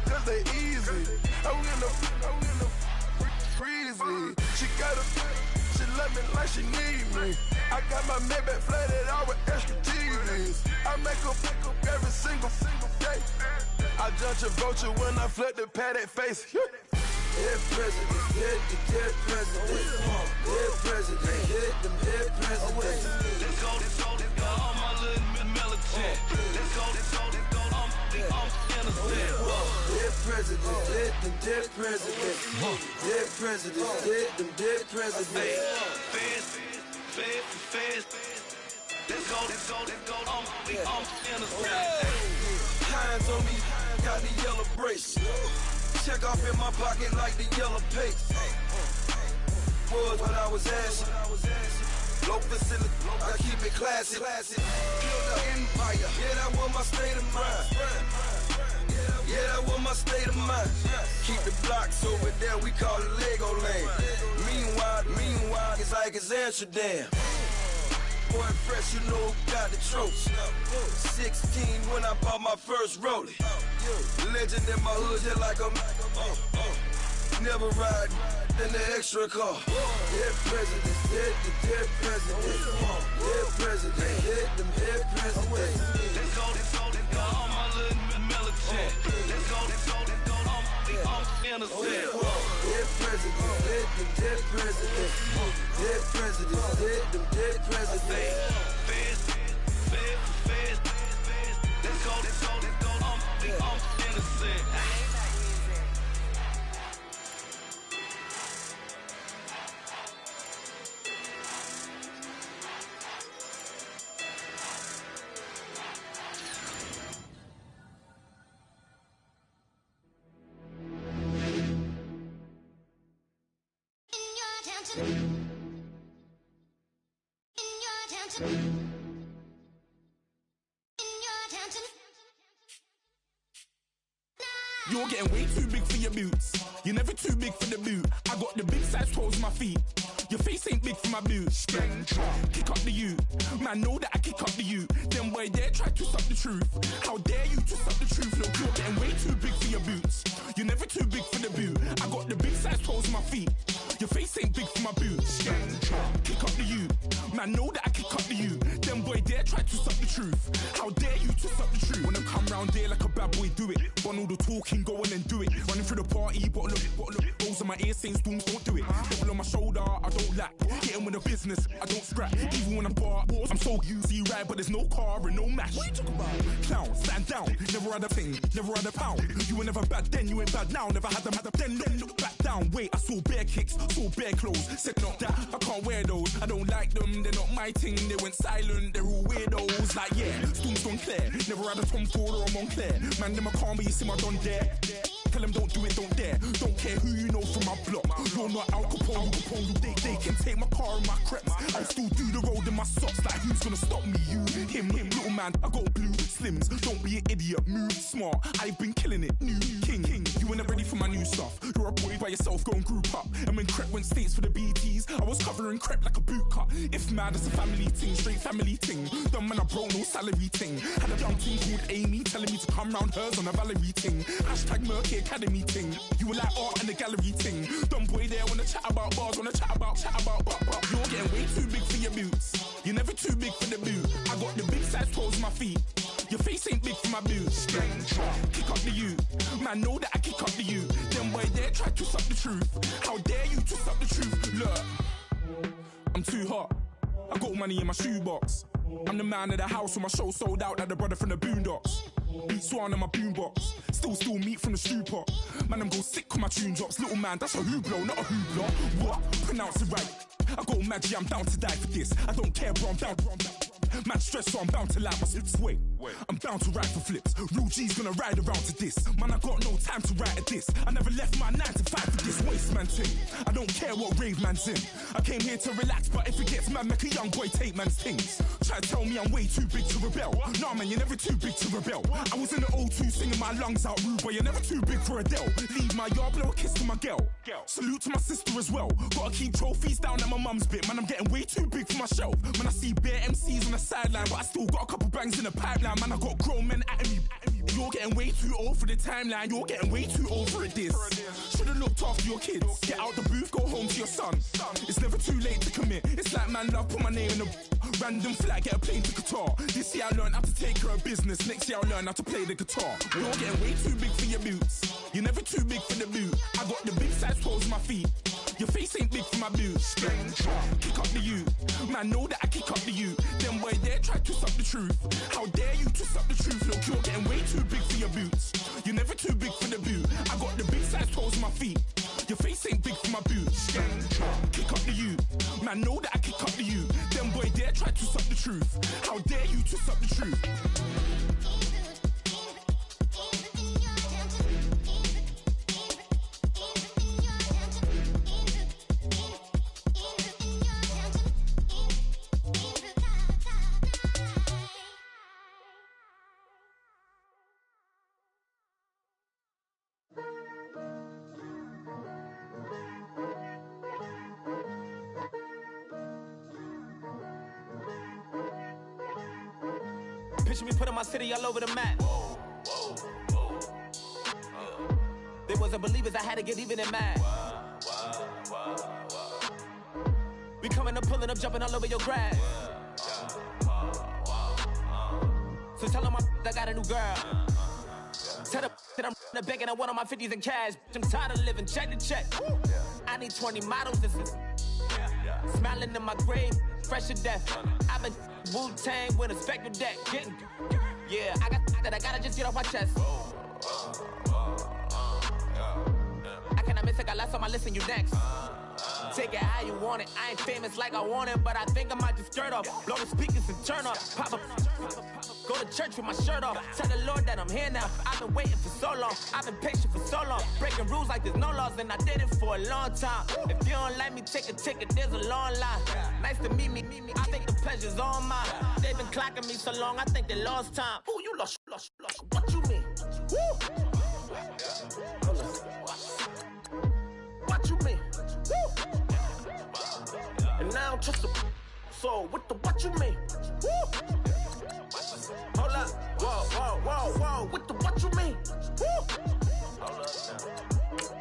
cause they easy. I'm in the freezy. She love me like she need me. I got my Maybach flooded out with extra TVs. I make up every single day. I judge a vulture when I flip the padded face. Dead presidents, dead presidents. Dead presidents, hit them dead presidents. Let's go, all my little militant. Let's go, I'm innocent. Dead presidents, hit them dead presidents. Dead presidents, hit them dead presidents. Feds. Let's go, I'm innocent. Hands on me, got the yellow brace. Check off in my pocket like the yellow paste. Was what I was asking. Low facility, I keep it classy. Build an empire, yeah, that was my state of mind. Yeah, that was my state of mind. Keep the blocks over there, we call it Lego land. Meanwhile, it's like it's Amsterdam. Boy fresh, you know who got the tropes. 16 when I bought my first rollie. Legend in my hood, just like a never ride in the extra car. Dead presidents, dead presidents. Dead presidents, hit them dead presidents. Let's go, all my little militant. Let's go, I'm innocent. Dead presidents, hit them dead presidents. Dead presidents, hit them dead presidents. Feds. Let's go, I'm innocent. You're getting way too big for your boots. You're never too big for the boot. I got the big size toes on my feet. Your face ain't big for my boots. Kick up the you. Man, know that I kick up the you. Them boy there try to stop the truth. How dare you to stop the truth? Look, you're getting way too big for your boots. You're never too big for the boot. I got the big size toes on my feet. Your face ain't big for my boots. Kick up the you. Man, know that I kick up the you. Them boy there try to stop the truth. How dare you to stop the truth? Wanna come round there like a bad boy, do it. Want all the talking, go on and do it. Running through the party, bottle up. Rolls on my ear saying storms, don't do it. Double on my shoulder, I don't lack. Getting with the business, I don't scrap. Even when I'm bar, I'm so easy ride, but there's no car and no match. What you talking about? Clown, stand down. Never had a thing, never had a pound. You were never bad then, you ain't bad now. Never had them, then look back down. Wait, I saw bare kicks, saw bare clothes. Said not that, I can't wear those. I don't like them, they're not my thing. They went silent, they're all weirdos. Like yeah, storms gone clear. Never had a Tom Ford or a Montclair. Man, them I can't be, you see my done there. Tell them don't do it, don't dare. Don't care who you know from my block. You're not Al Capone, they can take my car and my creps. I still do the road in my socks. Like who's gonna stop me? You, him, little man. I got blue slims. Don't be an idiot, move smart. I've been killing it, new king. You were never ready for my new stuff. You're a boy by yourself, go and group up. And when Crep went states for the BTs, I was covering Crep like a boot cut. If mad, it's a family ting, straight family ting. Dumb man, I broke no salary ting. Had a young ting called Amy telling me to come round hers on a Valerie ting. Hashtag Murky Academy ting. You were like art and the gallery ting. Dumb boy there wanna chat about bars, wanna chat about. You're getting way too big for your boots. You're never too big for the boot. I got the big size toes on my feet. Your face ain't big for my boots. Kick up the you. Man, know that I kick up the you. Them boy there try to stop the truth. How dare you to stop the truth? Look, I'm too hot. I got money in my shoebox. I'm the man of the house when my show sold out like the brother from the Boondocks. Beat Swan on my boombox. Still meat from the stew pot. Man, I'm go sick when my tune drops. Little man, that's a hooplo, not a hoopla. What? Pronounce it right. I go Maggie, I'm down to die for this. I don't care, bro, I'm down. Man stressed, so I'm bound to lie my slips. Wait, I'm bound to ride for flips. Real G's gonna ride around to this. Man, I got no time to write at this. I never left my 9 to 5 for this waste man thing. I don't care what rave man's in. I came here to relax, but if it gets mad, make a young boy take man's things. Try to tell me I'm way too big to rebel. Nah, man, you're never too big to rebel. I was in the O2 singing my lungs out rude, but you're never too big for Adele. Leave my yard, blow a kiss to my girl. Salute to my sister as well. Gotta keep trophies down at my mum's bit. Man, I'm getting way too big for my shelf. Man, I see bare MCs on the sideline, but I still got a couple bangs in the pipeline. Man, I got grown men at me. You're getting way too old for the timeline. You're getting way too old for a diss. Should've looked after your kids. Get out the booth, go home to your son. It's never too late to commit. It's like man love, put my name in a random flat, get a plane to Qatar. This year I learned how to take care of business. Next year I'll learn how to play the guitar. You're getting way too big for your boots. You're never too big for the boot. I got the big size toes on my feet. Your face ain't big for my boots. Kick up the you. Man, know that I kick up the you. Them boy there try to stop the truth. How dare you to stop the truth? Look, you're getting way too big for your boots. You're never too big for the boot. I got the big size toes on my feet. Your face ain't big for my boots. Kick up the you. Man, know that I kick up the you. Them boy there try to stop the truth. How dare you to stop the truth? Picture me putting my city all over the map. They wasn't believers, I had to get even and mad. We coming up, pulling up, jumping all over your grass. So tell them I got a new girl. Tell them that I'm the bank and I want all my 50s in cash. I'm tired of living check to check. I need 20 models, this is smiling in my grave, fresh to death. I've been Wu-Tang with a spectral deck. Getting, yeah, I got that, I gotta just get off my chest. I cannot miss it, got last on my list and you next. Take it how you want it. I ain't famous like I want it, but I think I might just skirt off. Blow the speakers and turn up. Pop up. Go to church with my shirt off. Tell the Lord that I'm here now. I've been waiting for so long. I've been patient for so long. Breaking rules like there's no laws, and I did it for a long time. If you don't like me, take a ticket. There's a long line. Nice to meet me. I think the pleasure's all mine. They've been clocking me so long, I think they lost time. Ooh, you lost. What you mean? Woo! What you mean? Woo! And now I don't trust the so what you mean? Woo! Hold up. Whoa. What you mean? Woo! Hold up now.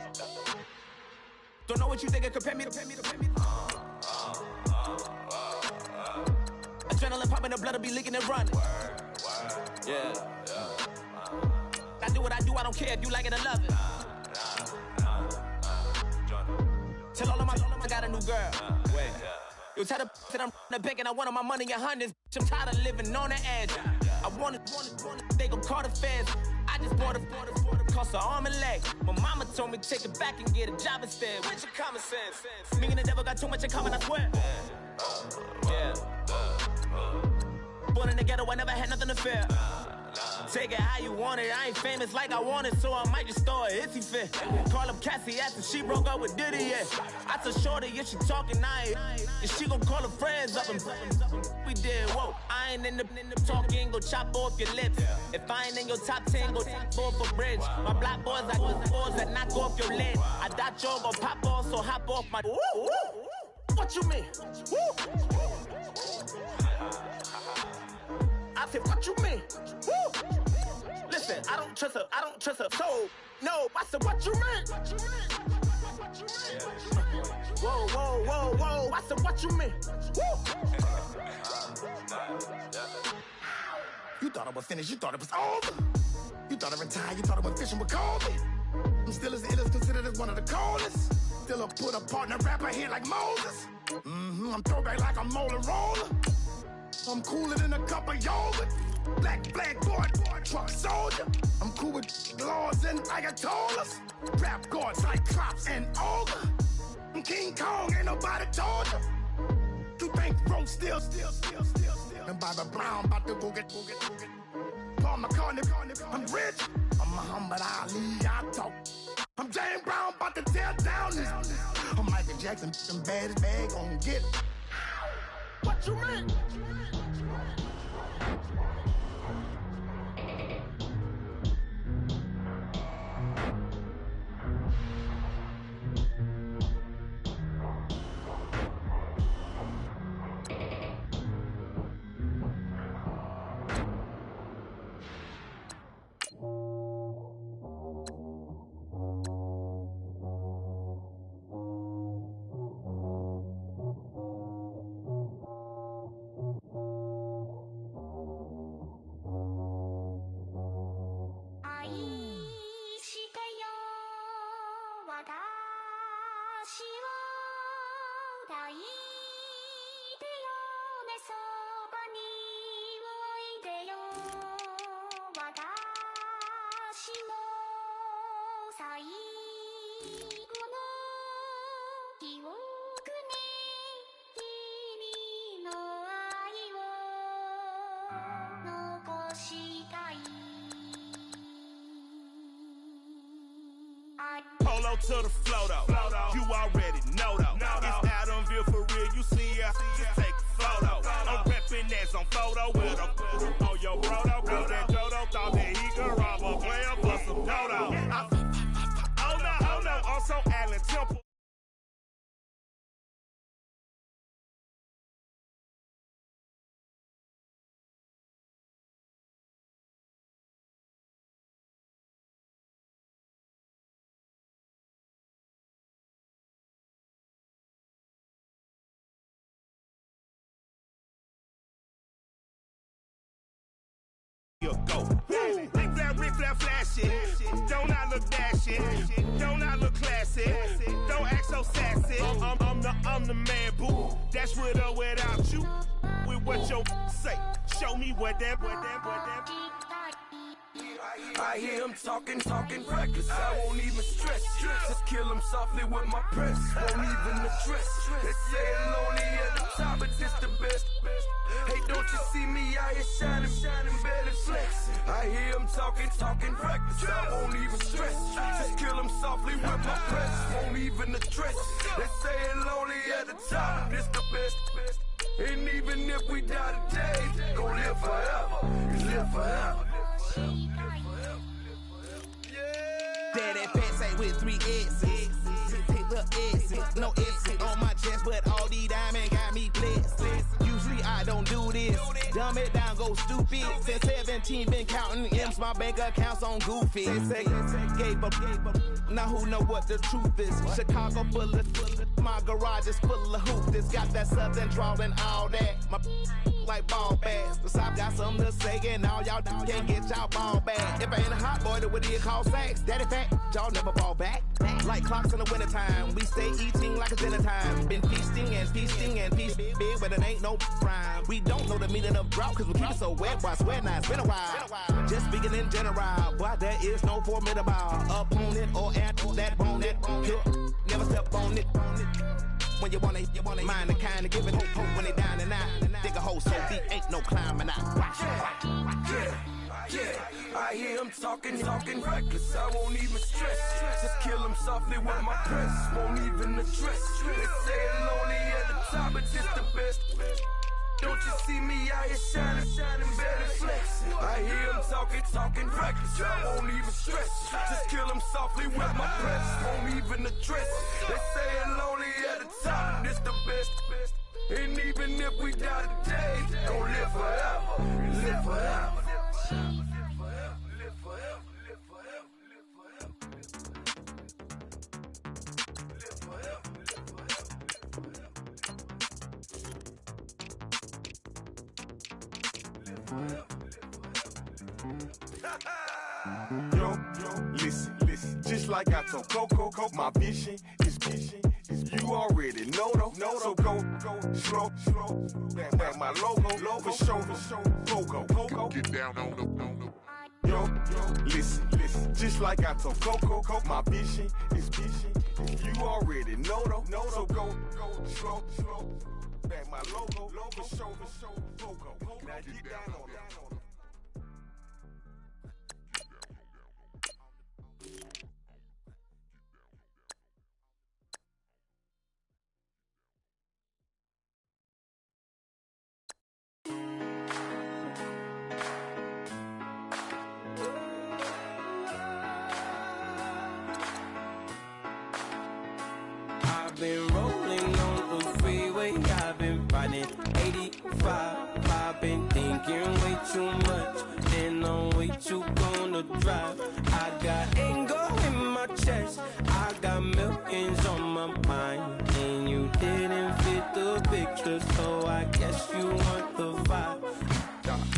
Don't know what you think it compare me to. Adrenaline popping, the blood will be leaking and running. Yeah. I do what I do, I don't care if you like it or love it. Tell all of my I got a new girl. Wait. You tell the that I'm the bank and I want all my money in hundreds. I'm tired of living on the edge. I want it, they gon' call the feds. I just bought a cost an arm and leg. My mama told me take it back and get a job instead. Where's your common sense? Me and the devil got too much in common, I swear. Yeah. Born in the ghetto, I never had nothing to fear. Take it how you want it. I ain't famous like I want it, so I might just throw a hissy fit. Call up Cassie after she broke up with Diddy, yeah. I told Shorty if she talking, and she gon' call her friends up and we did, whoa. I ain't in the talking, go chop off your lips. If I ain't in your top 10, go top 4 for bridge. My black boys, I go boys that knock off your lid. I thought y'all gon' pop off, so hop off my. What you mean? I said, what you mean? Woo! Listen, I don't trust her soul. No, I said, what you mean? Whoa. I said, what you mean? Woo! You thought I was finished, you thought it was over. You thought I retired, you thought I went fishing with Kobe. I'm still as ill as considered as one of the coldest. Still a put a partner rapper here like Moses. I'm throwback like a molar roller. I'm cooler than a cup of yogurt. Black boy, truck soldier. I'm cool with laws and Ayatollahs. Rap gods like Cyclops and Ogre. I'm King Kong, ain't nobody told you. You think Rose still. And Bobby Brown about to go get. Paul McCartney, I'm rich. I'm Muhammad Ali, I talk. I'm James Brown, about to tear down this. I'm Michael Jackson, them baddest bag gon' get it. What you mean? Polo to the flow though. You already know though. It's Adamville for real. You see ya, just take a photo. I'm reppin' that's on photo with a on your brodo. Cause that Jodo thought that he could rob a player for some dodo. Oh no, also Allen Temple. Go. Rick Flair flashing. Don't I look dashing? Don't I look classy? Don't act so sassy. I'm the man, boo. That's with or without you. With what your say. Show me what that. I hear him talking reckless. I won't even stress. Just kill him softly with my press. Won't even address. They say it lonely at the top, but this the best. Hey, don't you see me out here shining, barely flex. I hear him talking reckless. I won't even stress. Just kill him softly with my press. Won't even address. They say it lonely at the top, but this the best. And even if we die today, gon' live forever. Live forever. Daddy pants say with 3 X's. Pick the X's, no X's on my chest, but all these diamonds got me blessed. Usually I don't do this. Dumb it down, go stupid. Since 17 been counting M's, my bank account's on goofy. Say gave up. Now who know what the truth is? Chicago full of my garage is full of hoops. It's got that southern drawl and all that. My like ball bags. The South got something to say, and all y'all can't get y'all ball back. If I ain't a hot boy, then what do you call sacks? Daddy fat, y'all never ball back. Like clocks in the wintertime, we stay eating like it's dinner time. Been feasting and feasting big, but it ain't no rhyme. We don't know the meaning of drought, cause we keep it so wet. Why swear now, it's been a while. Just speaking in general, boy, there is no formidable opponent or at that bone. Never step on it. When you wanna mind the kind of give it hope when they down and out. Dig a hole so deep, ain't no climbing out. Yeah, I hear him talking reckless. I won't even stress. Just kill him softly with my press. Won't even address. They say it lonely at the top, but just the best. Don't you see me out here shining, barely flex. I hear him talking reckless. I won't even stress. Just kill him softly with my press. Won't even address. They say it lonely at the top, this the best. And even if we die today, gon' live forever. Live forever. Yo, listen, just like I told Coco, my vision is you already know though, so go, slow, back my logo, for show, Pogo, get down on the, yo, listen, just like I told Coco, my vision is you already know though, so go, slow, back my logo, for show, Pogo, now get down on the. I've been rolling on the freeway, I've been riding 85. I've been thinking way too much, and I'm way too gonna drive. I got anger in my chest, I got millions on my mind, and you didn't fit the picture, so I guess you want the vibe.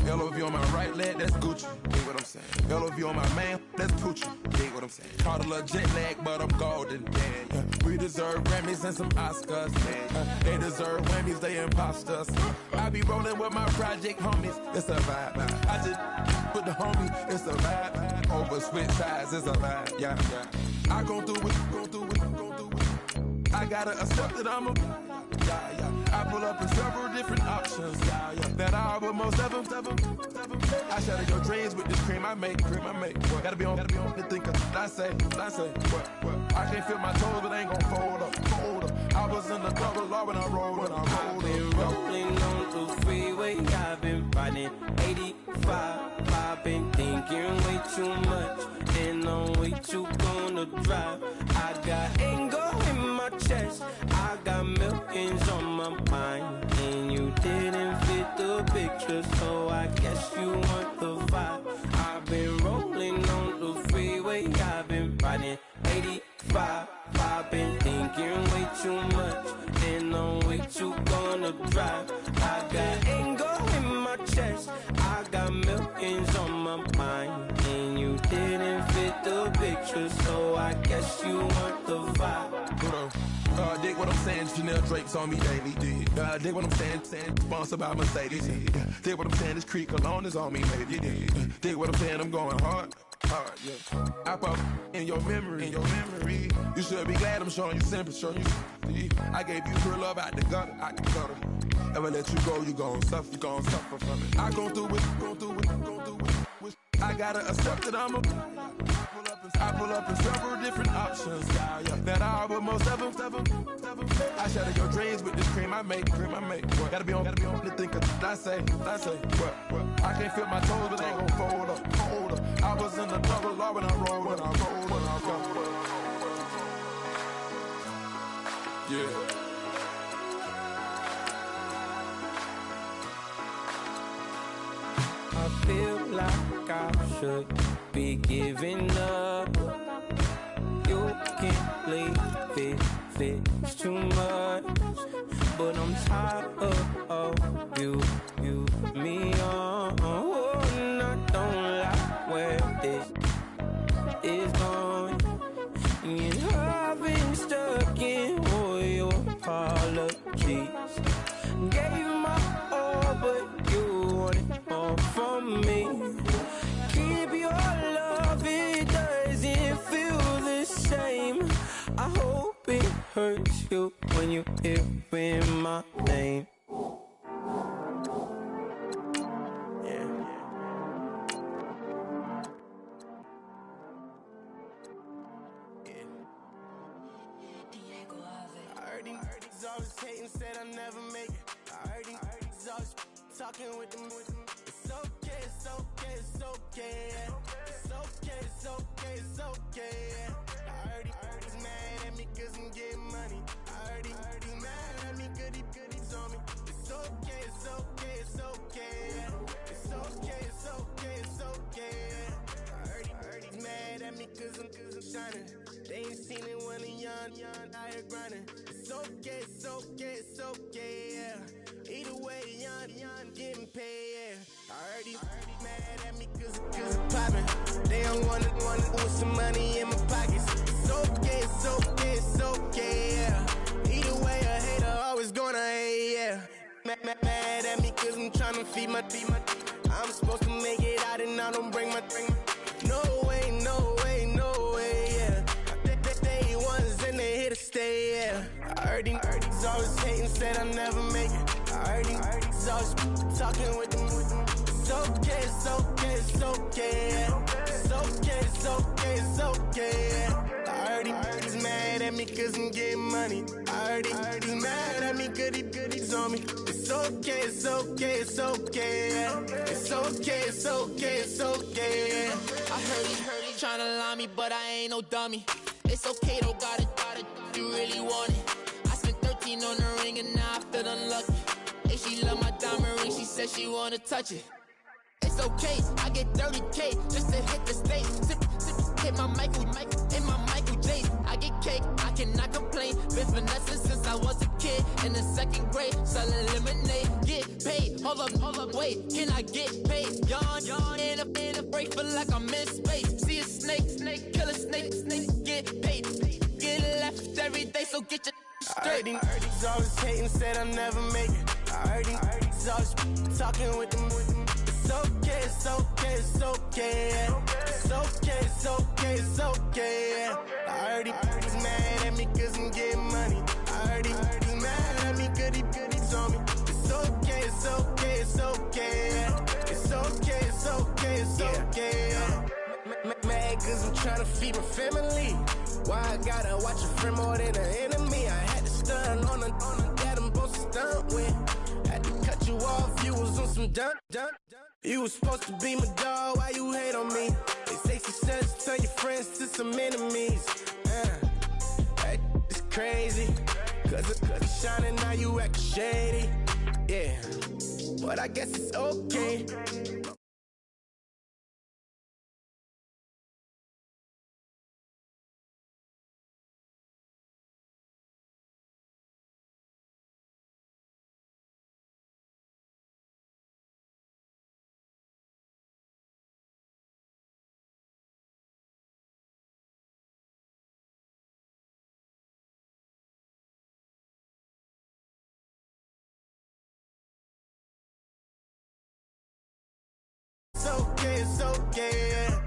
LOV on my right leg, that's Gucci. Dig what I'm saying? LOV on my man, that's Poochie. Dig what I'm saying? Caught a little jet lag, but I'm golden. Yeah. We deserve Grammys and some Oscars. They deserve whammies, they imposters. I be rolling with my project homies, it's a vibe. I just put the homie, it's a vibe. Over switch sides, it's a vibe. Yeah. I gon' do it. I gotta accept that I'm a. I pull up in several different options. That I would most ever. I shatter your dreams with this cream I make. Gotta be on the thinker. I say. What? I can't feel my toes, but ain't gon' fold up. I was in the double law when I rolled. I've been rolling on the freeway, I've been riding 85. I've been thinking way too much, and I'm way too gonna drive. I got anger in my chest, I got millions on my mind, and you didn't fit the picture, so I guess you want the vibe. I've been rolling on the freeway, I've been riding 85. I've been thinking way too much, and I'm way too gonna drive. I got anger in my chest, I got millions on my mind, and you didn't fit the picture, so I guess you want the vibe. Dig what I'm saying? Chanel drapes on me daily. Dig what I'm saying? Sponsored by Mercedes. Dig what I'm saying? This Creek cologne is on me, baby. Dig what I'm saying? I'm going hard. Yeah. I pop in your memory. You should be glad I'm showing you sympathy. I gave you real love out the gutter. Ever let you go, you gon' suffer from it. I gon' through it. I gotta accept that I'm a. I pull up in several different options. Yeah. That I but most of them. I shatter your dreams with this cream I make. What? Gotta be on to think of. I say. What? I can't feel my toes, but they gon' fold up. I was in the double law when I rolled. Yeah. I feel like I should be giving up. You can't leave it's too much. But I'm tired of you, me on. And I don't like where this is going. And I've been stuck in all your apologies. Gave my all, but you want it all from me. Keep your love, it doesn't feel the same. I hope it hurts you when you hear my name. Always hating, said I never make it. I heard he's always talking with them. It's okay, it's okay, it's okay. It's okay, it's okay, it's okay. I heard he's mad at me cause I'm getting money. I heard he's mad at me cause he's on me. It's okay, it's okay, it's okay. It's okay, it's okay, it's okay. I heard he's mad at me cause I'm shining. They ain't seen it when I'm young, out here grinding. It's okay, it's okay, it's okay, yeah. Either way, young, getting paid, yeah. I heard he's mad at me cause I'm poppin'. They don't wanna put some money in my pockets. It's okay, it's okay, it's okay, yeah. Either way, a hater always gonna hate, yeah. Mad at me cause I'm tryna feed my I'm supposed to make it out and I don't bring my No way, yeah. They ones and they here to stay, yeah. I heard he's always hating, said I never make it. I heard he's always talking with them. It's okay, it's okay, it's okay, yeah. It's okay, it's okay, it's okay, yeah. I heard he's mad at me cause I'm getting money. I heard he's mad at me cause he's on me. It's okay, it's okay, it's okay, yeah. It's okay, it's okay, it's okay, yeah. I heard he tryna lie me, but I ain't no dummy. It's okay though, got it, you really want it. I spent 13 on the ring and now I feel unlucky. Hey, she love my diamond ring, she said she wanna touch it. It's okay, I get 30K just to hit the stage. Hit my Michael, in my Michael J. I get cake, I cannot complain. Been finessing since I was a kid. In the second grade, selling lemonade. Get paid, hold up, wait, can I get paid? Yawn, in a break, feel like I'm in space. See a snake, kill a snake, get paid. Get left every day, so get your straight. I heard he's always hating, said I never make it. I heard he's always talking with them. It's okay, it's okay, it's okay, yeah. It's okay, it's okay, it's okay, yeah. I heard he's mad at me cause I'm getting money. I heard he's mad at me cause he's on me. It's okay, it's okay, it's okay, yeah. It's okay, it's okay, it's okay, yeah. Mad cause I'm tryna feed my family. Why I gotta watch a friend more than an enemy? I had to stun on the that I'm supposed to stunt with. Had to cut you off, you was on some dun. You was supposed to be my dog, why you hate on me? They say success turn your friends to some enemies. Hey, it's crazy. Cause it's shining, now you act shady. Yeah, but I guess it's okay. it's okay, yeah.